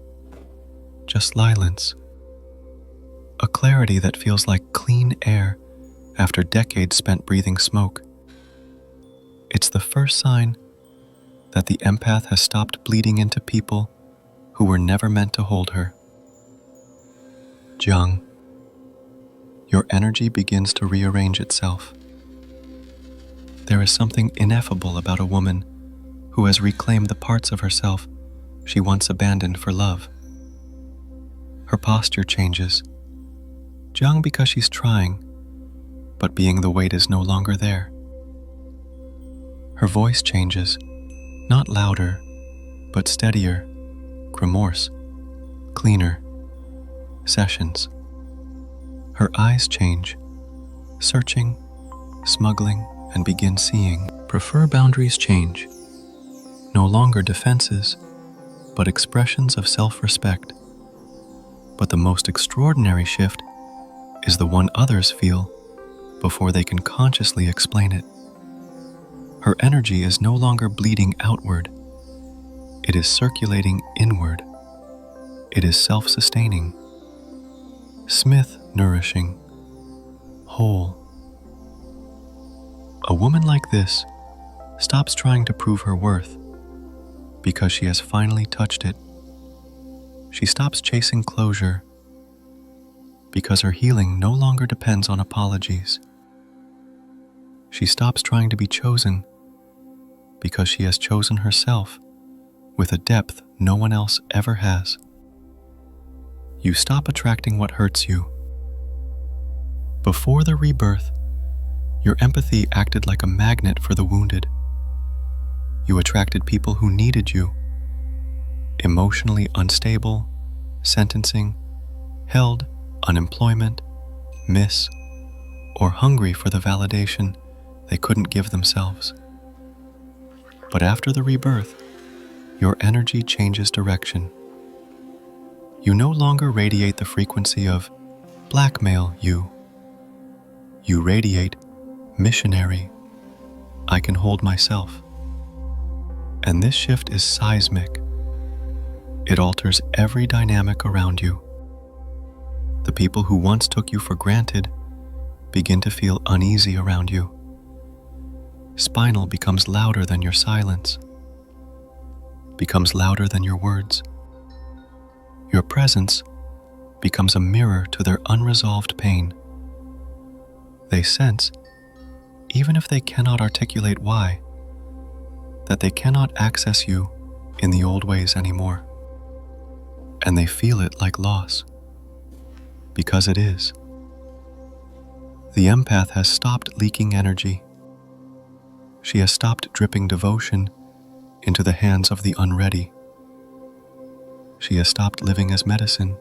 just silence. A clarity that feels like clean air after decades spent breathing smoke. It's the first sign that the empath has stopped bleeding into people who were never meant to hold her. Jiang, your energy begins to rearrange itself. There is something ineffable about a woman who has reclaimed the parts of herself she once abandoned for love. Her posture changes, Jiang, because she's trying, but being the weight is no longer there. Her voice changes, not louder, but steadier, remorse, cleaner, sessions. Her eyes change, searching, smuggling, and begin seeing. Prefer boundaries change. No longer defenses, but expressions of self-respect. But the most extraordinary shift is the one others feel before they can consciously explain it. Her energy is no longer bleeding outward. It is circulating inward. It is self-sustaining, Smith nourishing, whole. A woman like this stops trying to prove her worth because she has finally touched it. She stops chasing closure because her healing no longer depends on apologies. She stops trying to be chosen because she has chosen herself with a depth no one else ever has. You stop attracting what hurts you. Before the rebirth, your empathy acted like a magnet for the wounded. You attracted people who needed you, emotionally unstable, sentencing, held, unemployment, miss, or hungry for the validation they couldn't give themselves. But after the rebirth, your energy changes direction. You no longer radiate the frequency of blackmail you. You radiate missionary. I can hold myself. And this shift is seismic. It alters every dynamic around you. The people who once took you for granted begin to feel uneasy around you. Spinal becomes louder than your silence, becomes louder than your words. Your presence becomes a mirror to their unresolved pain. They sense, even if they cannot articulate why, that they cannot access you in the old ways anymore. and they feel it like loss, because it is. The empath has stopped leaking energy. She has stopped dripping devotion into the hands of the unready. She has stopped living as medicine.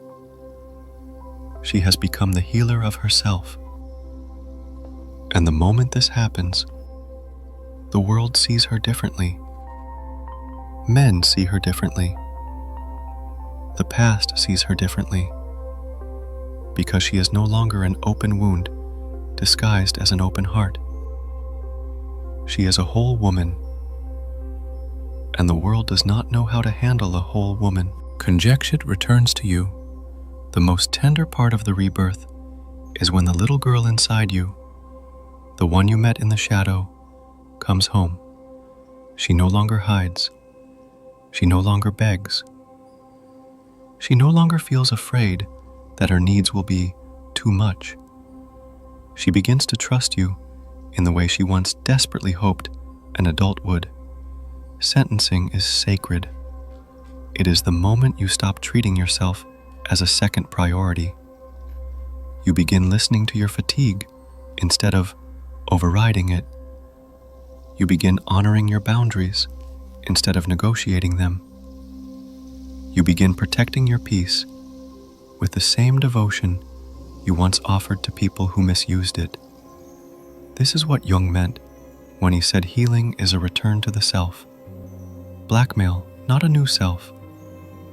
She has become the healer of herself. And the moment this happens, the world sees her differently. Men see her differently. The past sees her differently, because she is no longer an open wound disguised as an open heart. She is a whole woman, and the world does not know how to handle a whole woman. Conjecture returns to you. The most tender part of the rebirth is when the little girl inside you, the one you met in the shadow, comes home. She no longer hides. She no longer begs. She no longer feels afraid that her needs will be too much. She begins to trust you in the way she once desperately hoped an adult would. Sentencing is sacred. It is the moment you stop treating yourself as a second priority. You begin listening to your fatigue instead of overriding it. You begin honoring your boundaries instead of negotiating them. You begin protecting your peace with the same devotion you once offered to people who misused it. This is what Jung meant when he said healing is a return to the self. Blackmail, not a new self,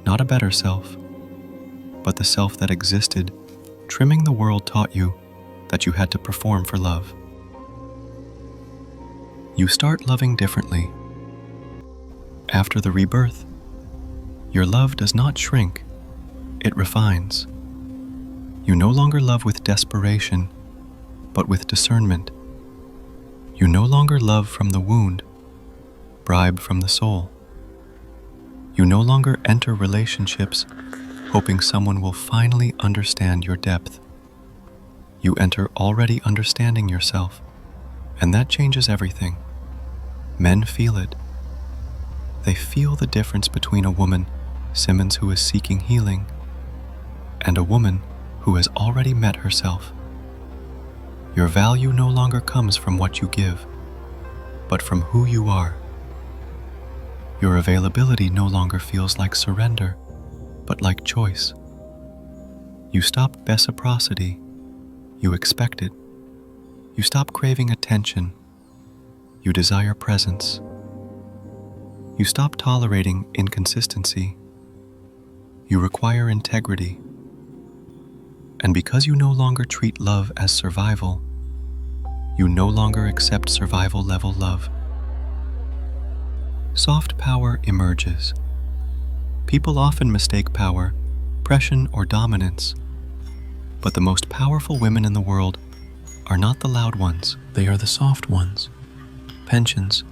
not a better self, but the self that existed. Trimming the world taught you that you had to perform for love. You start loving differently. After the rebirth, your love does not shrink, it refines. You no longer love with desperation, but with discernment. You no longer love from the wound, bribe from the soul. You no longer enter relationships hoping someone will finally understand your depth. You enter already understanding yourself, and that changes everything. Men feel it. They feel the difference between a woman, Simmons, who is seeking healing, and a woman who has already met herself. Your value no longer comes from what you give, but from who you are. Your availability no longer feels like surrender, but like choice. You stop reciprocity, you expect it. You stop craving attention, you desire presence. You stop tolerating inconsistency, you require integrity. And because you no longer treat love as survival, you no longer accept survival level love. Soft power emerges. People often mistake power, oppression, or dominance, but the most powerful women in the world are not the loud ones, they are the soft ones. Pensions,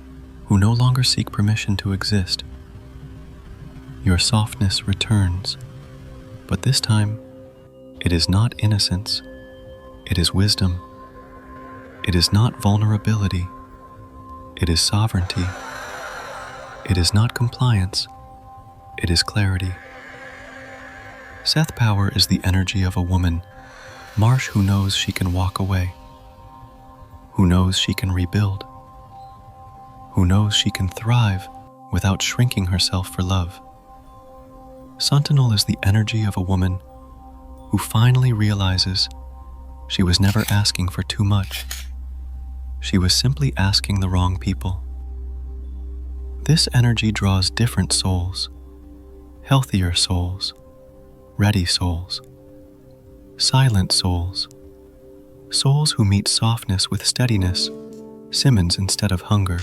who no longer seek permission to exist. Your softness returns, but this time, it is not innocence, it is wisdom. It is not vulnerability, it is sovereignty. It is not compliance, it is clarity. Seth power is the energy of a woman, Marsh, who knows she can walk away, who knows she can rebuild, who knows she can thrive without shrinking herself for love. Sentinel is the energy of a woman who finally realizes she was never asking for too much. She was simply asking the wrong people. This energy draws different souls, healthier souls, ready souls, silent souls, souls who meet softness with steadiness, Simmons instead of hunger.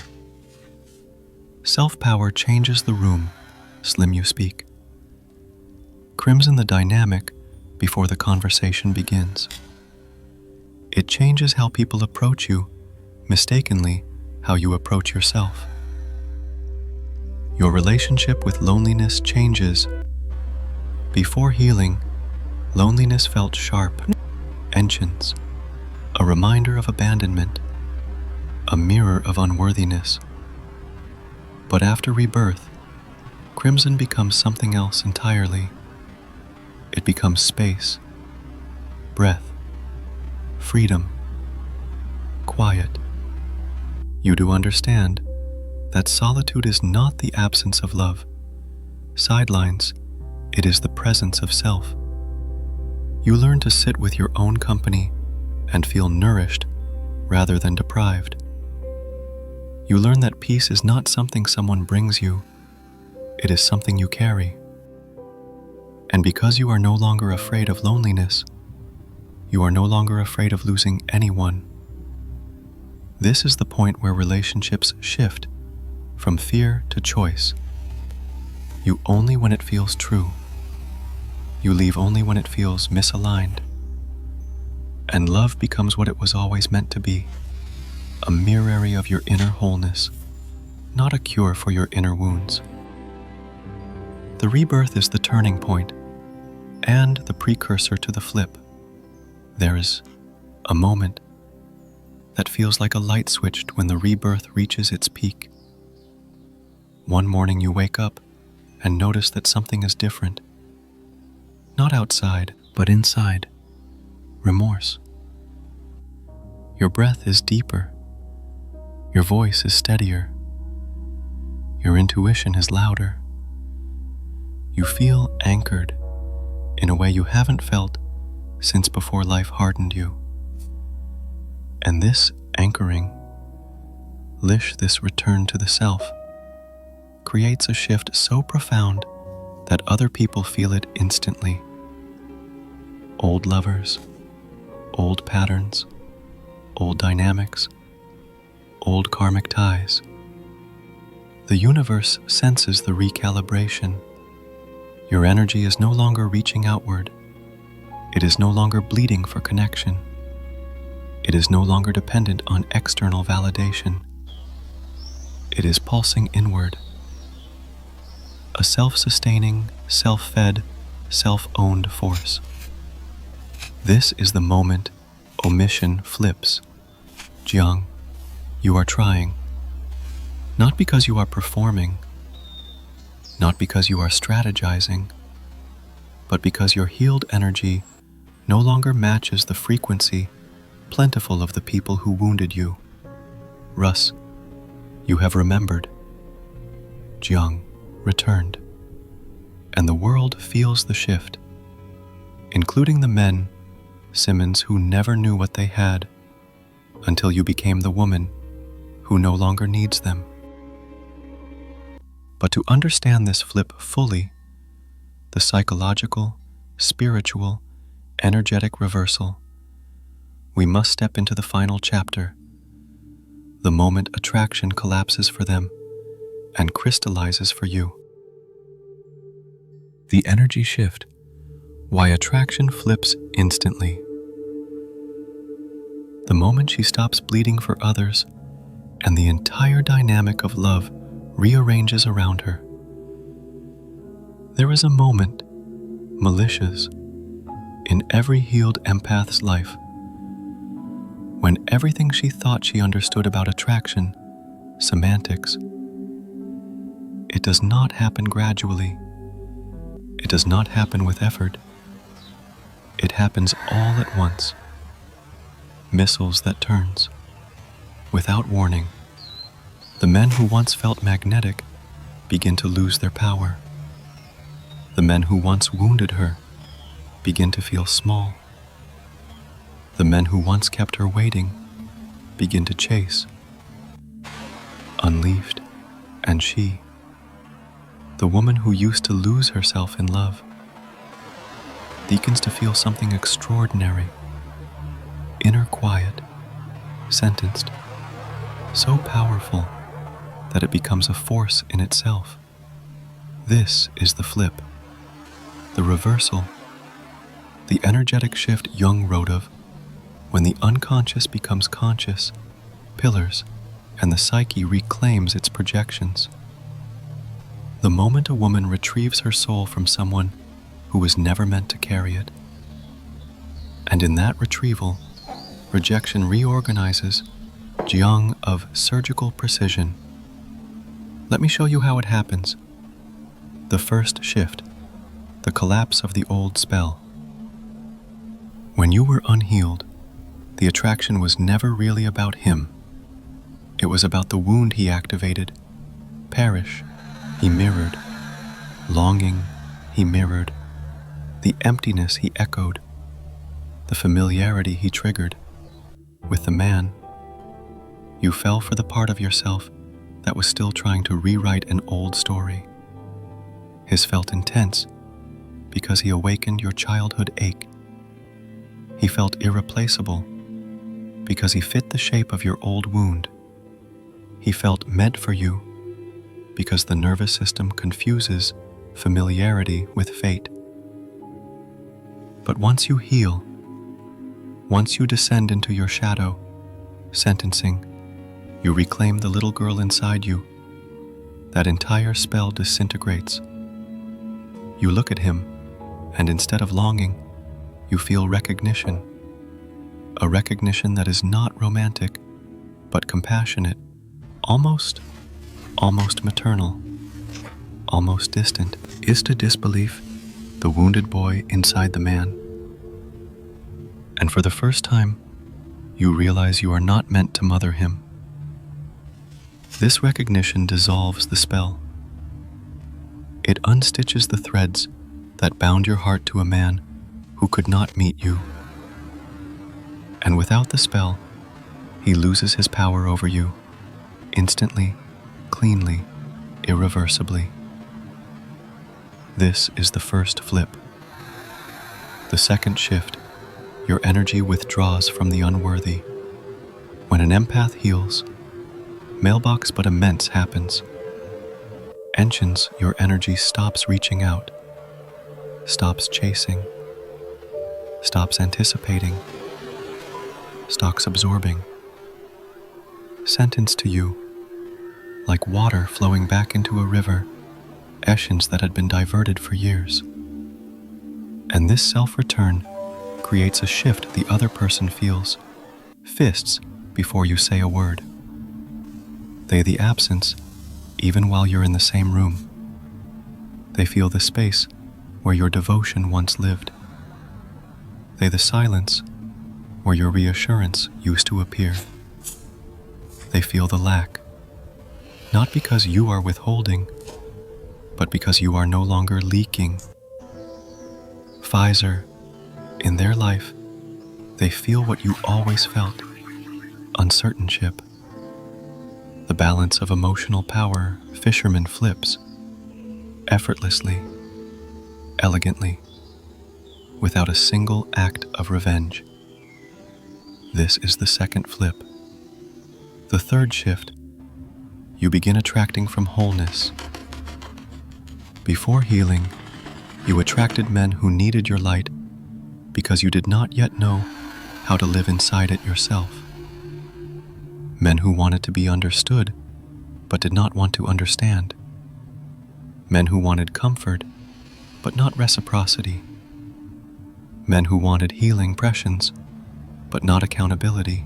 Self-power changes the room, Slim you speak. Crimson the dynamic before the conversation begins. It changes how people approach you, mistakenly how you approach yourself. Your relationship with loneliness changes. Before healing, loneliness felt sharp, ancients, a reminder of abandonment, a mirror of unworthiness. But after rebirth, crimson becomes something else entirely, It becomes space, breath, freedom, quiet. You do understand that solitude is not the absence of love. Sidelines, it is the presence of self. You learn to sit with your own company and feel nourished rather than deprived. You learn that peace is not something someone brings you, it is something you carry. And because you are no longer afraid of loneliness, you are no longer afraid of losing anyone. This is the point where relationships shift from fear to choice. You only when it feels true. You leave only when it feels misaligned. And love becomes what it was always meant to be, a mirror of your inner wholeness, not a cure for your inner wounds. The rebirth is the turning point and the precursor to the flip. There is a moment that feels like a light switched when the rebirth reaches its peak. One morning you wake up and notice that something is different. Not outside, but inside. Remorse. Your breath is deeper. Your voice is steadier. Your intuition is louder. You feel anchored in a way you haven't felt since before life hardened you. And this anchoring, this return to the self, creates a shift so profound that other people feel it instantly. Old lovers, old patterns, old dynamics, old karmic ties. The universe senses the recalibration. Your energy is no longer reaching outward. It is no longer bleeding for connection. It is no longer dependent on external validation. It is pulsing inward. A self-sustaining, self-fed, self-owned force. This is the moment omission flips. Jiang, you are trying. Not because you are performing, not because you are strategizing, but because your healed energy no longer matches the frequency plentiful of the people who wounded you. Russ, you have remembered. Jiang returned. And the world feels the shift, including the men, Simmons, who never knew what they had until you became the woman who no longer needs them. But to understand this flip fully, the psychological, spiritual, energetic reversal, we must step into the final chapter, the moment attraction collapses for them and crystallizes for you. The energy shift, why attraction flips instantly. The moment she stops bleeding for others and the entire dynamic of love rearranges around her. There is a moment, malicious, in every healed empath's life, when everything she thought she understood about attraction, semantics, it does not happen gradually. It does not happen with effort. It happens all at once. Missiles that turns. Without warning, the men who once felt magnetic begin to lose their power. The men who once wounded her begin to feel small. The men who once kept her waiting begin to chase. Unleashed, and she, the woman who used to lose herself in love, begins to feel something extraordinary, inner quiet, sentenced, so powerful that it becomes a force in itself. This is the flip, the reversal, the energetic shift Jung wrote of, when the unconscious becomes conscious, pillars, and the psyche reclaims its projections. The moment a woman retrieves her soul from someone who was never meant to carry it. And in that retrieval, rejection reorganizes, Jiang of surgical precision. Let me show you how it happens. The first shift, the collapse of the old spell. When you were unhealed, the attraction was never really about him. It was about the wound he activated. Perish, he mirrored. Longing, he mirrored. The emptiness he echoed. The familiarity he triggered. With the man, you fell for the part of yourself that was still trying to rewrite an old story. His felt intense because he awakened your childhood ache. He felt irreplaceable because he fit the shape of your old wound. He felt meant for you because the nervous system confuses familiarity with fate. But once you heal, once you descend into your shadow, sentencing, you reclaim the little girl inside you. That entire spell disintegrates. You look at him, and instead of longing, you feel recognition. A recognition that is not romantic, but compassionate, almost maternal, almost distant. Is to disbelief the wounded boy inside the man. And for the first time, you realize you are not meant to mother him. This recognition dissolves the spell. It unstitches the threads that bound your heart to a man who could not meet you. And without the spell, he loses his power over you, instantly, cleanly, irreversibly. This is the first flip. The second shift, your energy withdraws from the unworthy. When an empath heals, mailbox but immense happens. Enchins, your energy stops reaching out, stops chasing, stops anticipating, stops absorbing. Sentenced to you, like water flowing back into a river, Essions that had been diverted for years. And this self-return creates a shift the other person feels, fists before you say a word. They the absence, even while you're in the same room. They feel the space where your devotion once lived. They the silence where your reassurance used to appear. They feel the lack, not because you are withholding, but because you are no longer leaking. Pfizer, in their life, they feel what you always felt, uncertainship. The balance of emotional power fisherman flips, effortlessly, elegantly, without a single act of revenge. This is the second flip. The third shift, you begin attracting from wholeness. Before healing, you attracted men who needed your light because you did not yet know how to live inside it yourself. Men who wanted to be understood but did not want to understand. Men who wanted comfort but not reciprocity. Men who wanted healing pressions but not accountability.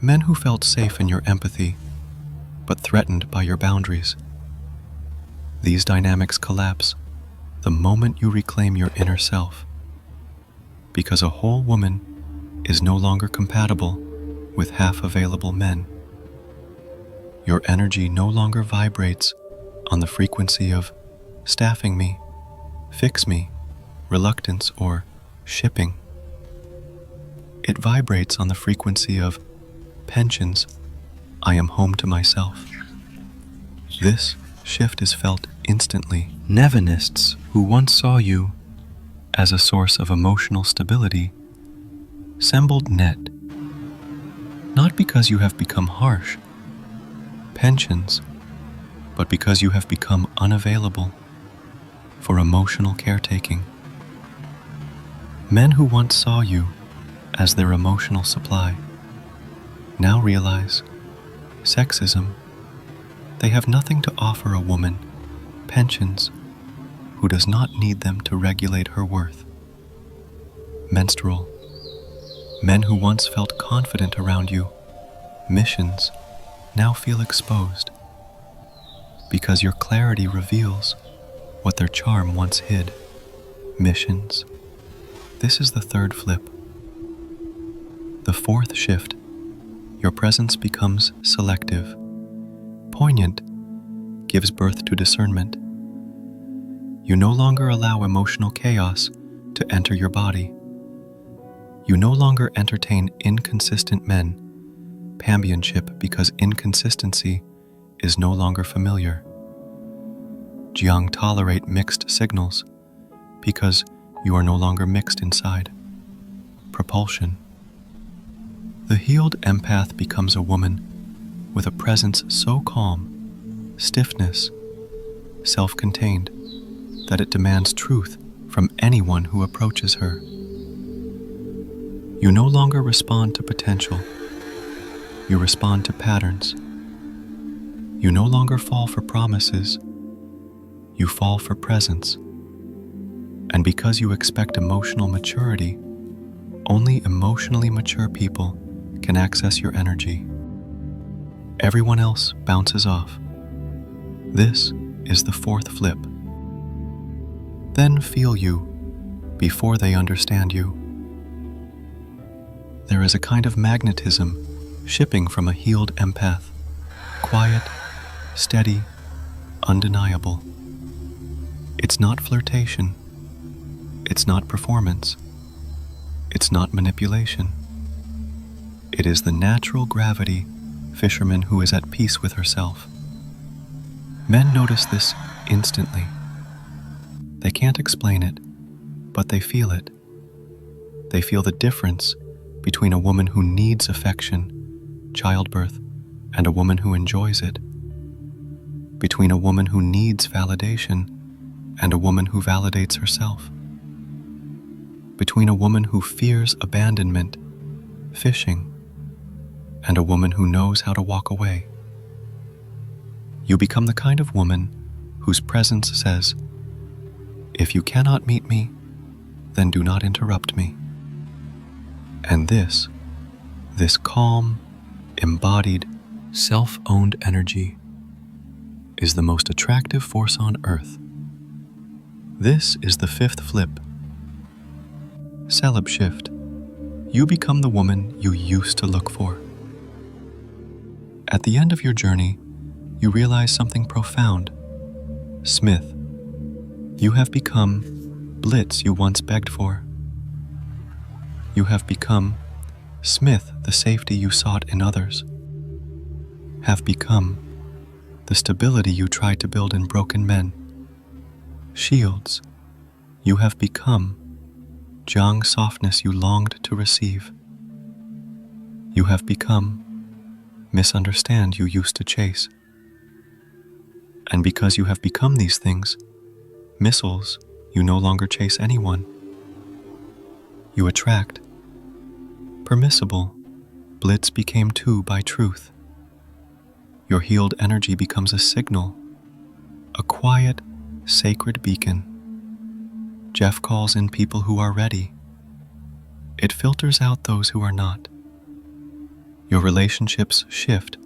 Men who felt safe in your empathy but threatened by your boundaries. These dynamics collapse the moment you reclaim your inner self, because a whole woman is no longer compatible with half-available men. Your energy no longer vibrates on the frequency of staffing me, fix me, reluctance, or shipping. It vibrates on the frequency of pensions, I am home to myself. This shift is felt instantly. Nevinists who once saw you as a source of emotional stability sembled net, not because you have become harsh, pensions, but because you have become unavailable for emotional caretaking. Men who once saw you as their emotional supply now realize sexism. They have nothing to offer a woman, pensions, who does not need them to regulate her worth. Menstrual. Men who once felt confident around you, missions, now feel exposed, because your clarity reveals what their charm once hid. Missions. This is the third flip. The fourth shift. Your presence becomes selective. Poignant, gives birth to discernment. You no longer allow emotional chaos to enter your body. You no longer entertain inconsistent men, companionship because inconsistency is no longer familiar. Jung tolerate mixed signals because you are no longer mixed inside. Propulsion. The healed empath becomes a woman with a presence so calm, stiffness, self-contained, that it demands truth from anyone who approaches her. You no longer respond to potential. You respond to patterns. You no longer fall for promises. You fall for presence. And because you expect emotional maturity, only emotionally mature people can access your energy. Everyone else bounces off. This is the fourth flip. Then feel you before they understand you. There is a kind of magnetism shipping from a healed empath. Quiet, steady, undeniable. It's not flirtation. It's not performance. It's not manipulation. It is the natural gravity fisherman who is at peace with herself. Men notice this instantly. They can't explain it, but they feel it. They feel the difference between a woman who needs affection, childbirth, and a woman who enjoys it. Between a woman who needs validation and a woman who validates herself. Between a woman who fears abandonment, fishing, and a woman who knows how to walk away. You become the kind of woman whose presence says, "If you cannot meet me, then do not interrupt me." And this calm, embodied, self-owned energy is the most attractive force on earth. This is the fifth flip. Celeb shift. You become the woman you used to look for. At the end of your journey, you realize something profound. Smith, you have become Blitz you once begged for. You have become Smith, the safety you sought in others. Have become the stability you tried to build in broken men. Shields, you have become Jung softness you longed to receive. You have become misunderstand you used to chase. And because you have become these things, missiles, you no longer chase anyone. You attract. Permissible, Blitz became two by truth. Your healed energy becomes a signal, a quiet, sacred beacon. Jeff calls in people who are ready. It filters out those who are not. Your relationships shift,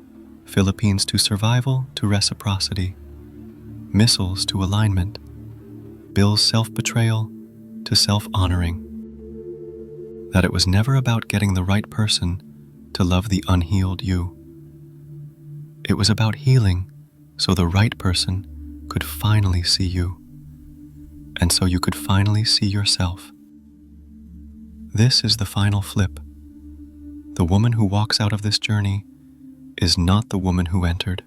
Philippines to survival to reciprocity, missiles to alignment, Bill's self-betrayal to self-honoring. That it was never about getting the right person to love the unhealed you. It was about healing so the right person could finally see you, and so you could finally see yourself. This is the final flip. The woman who walks out of this journey is not the woman who entered.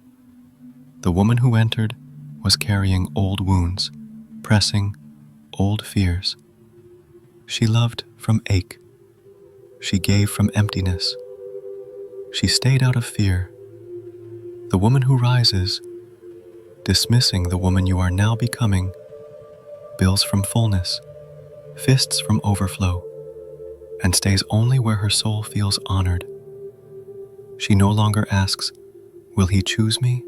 The woman who entered was carrying old wounds, pressing old fears. She loved from ache. She gave from emptiness. She stayed out of fear. The woman who rises, dismissing the woman you are now becoming, builds from fullness, fists from overflow, and stays only where her soul feels honored. She no longer asks, "Will he choose me?"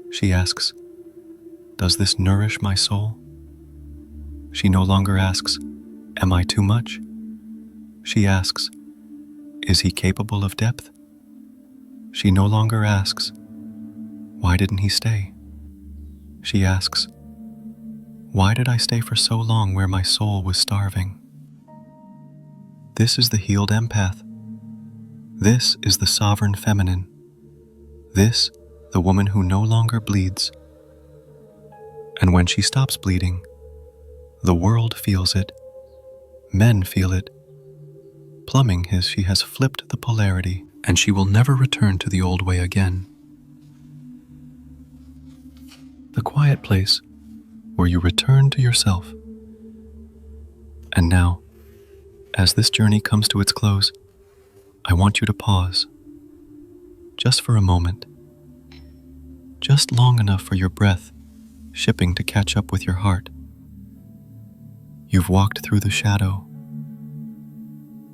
She asks, "Does this nourish my soul?" She no longer asks, "Am I too much?" She asks, "Is he capable of depth?" She no longer asks, "Why didn't he stay?" She asks, Why did I stay for so long where my soul was starving? This is the healed empath. This is the sovereign feminine. This, the woman who no longer bleeds. And when she stops bleeding, the world feels it, men feel it. Plumbing she has flipped the polarity, and she will never return to the old way again. The quiet place where you return to yourself. And now, as this journey comes to its close, I want you to pause, just for a moment, just long enough for your breath shipping to catch up with your heart. You've walked through the shadow.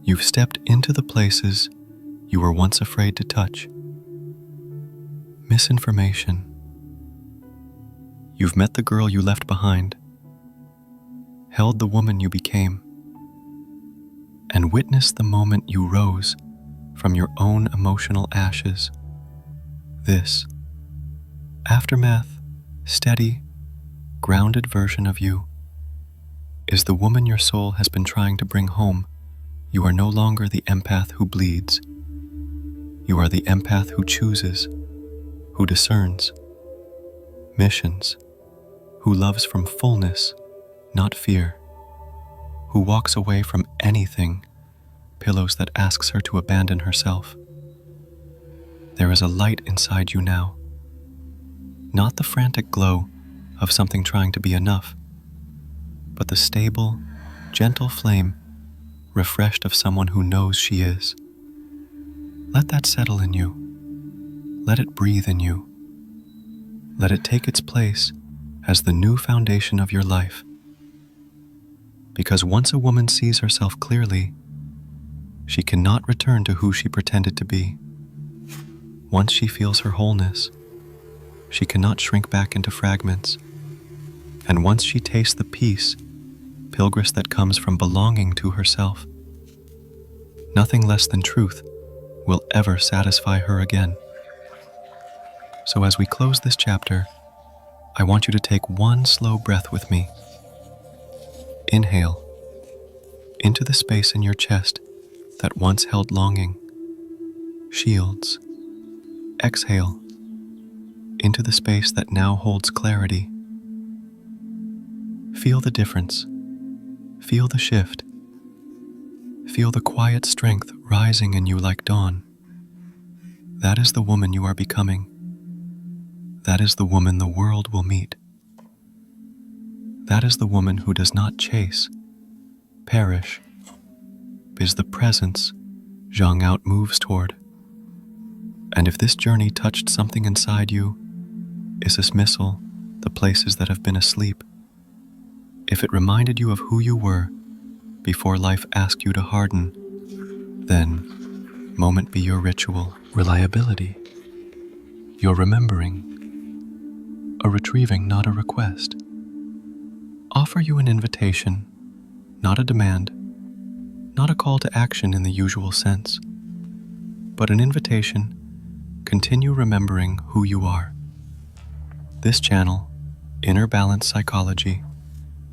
You've stepped into the places you were once afraid to touch. Misinformation. You've met the girl you left behind, held the woman you became, and witnessed the moment you rose from your own emotional ashes. This aftermath, steady, grounded version of you is the woman your soul has been trying to bring home. You are no longer the empath who bleeds. You are the empath who chooses, who discerns, missions, who loves from fullness, not fear, who walks away from anything, pillows that asks her to abandon herself. There is a light inside you now, not the frantic glow of something trying to be enough, but the stable, gentle flame refreshed of someone who knows she is. Let that settle in you. Let it breathe in you. Let it take its place as the new foundation of your life. Because once a woman sees herself clearly, she cannot return to who she pretended to be. Once she feels her wholeness, she cannot shrink back into fragments. And once she tastes the peace, pilgrims, that comes from belonging to herself, nothing less than truth will ever satisfy her again. So as we close this chapter, I want you to take one slow breath with me. Inhale into the space in your chest that once held longing, shields. Exhale into the space that now holds clarity. Feel the difference. Feel the shift. Feel the quiet strength rising in you like dawn. That is the woman you are becoming. That is the woman the world will meet. That is the woman who does not chase, perish, is the presence Jung out moves toward. And if this journey touched something inside you, is dismissal the places that have been asleep, if it reminded you of who you were before life asked you to harden, then moment be your ritual. Reliability, your remembering, a retrieving, not a request. Offer you an invitation, not a demand, not a call to action in the usual sense, but an invitation. Continue remembering who you are. This channel, Inner Balance Psychology,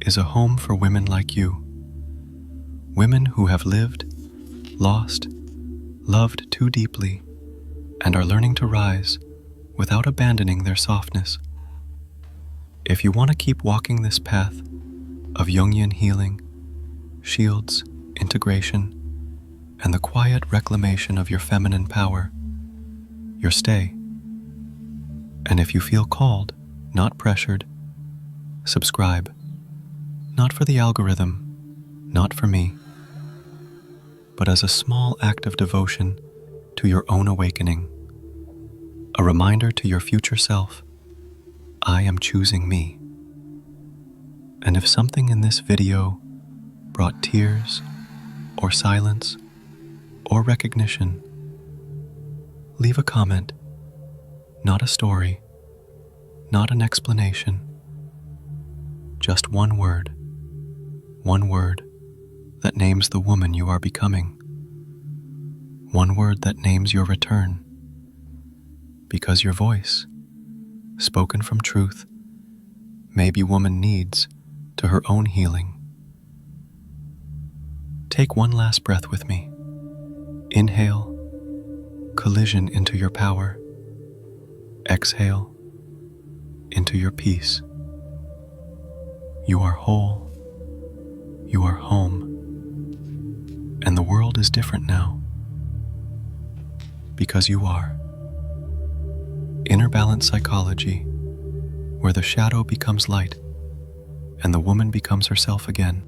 is a home for women like you. Women who have lived, lost, loved too deeply, and are learning to rise without abandoning their softness. If you want to keep walking this path of Jungian healing, shields, integration, and the quiet reclamation of your feminine power, your stay. And if you feel called, not pressured, subscribe. Not for the algorithm, not for me, but as a small act of devotion to your own awakening. A reminder to your future self, I am choosing me. And if something in this video brought tears, or silence, or recognition, leave a comment, not a story, not an explanation, just one word that names the woman you are becoming, one word that names your return, because your voice, spoken from truth, maybe woman needs to her own healing. Take one last breath with me. Inhale, collision into your power. Exhale, into your peace. You are whole. You are home. And the world is different now. Because you are. Inner balance psychology, where the shadow becomes light and the woman becomes herself again.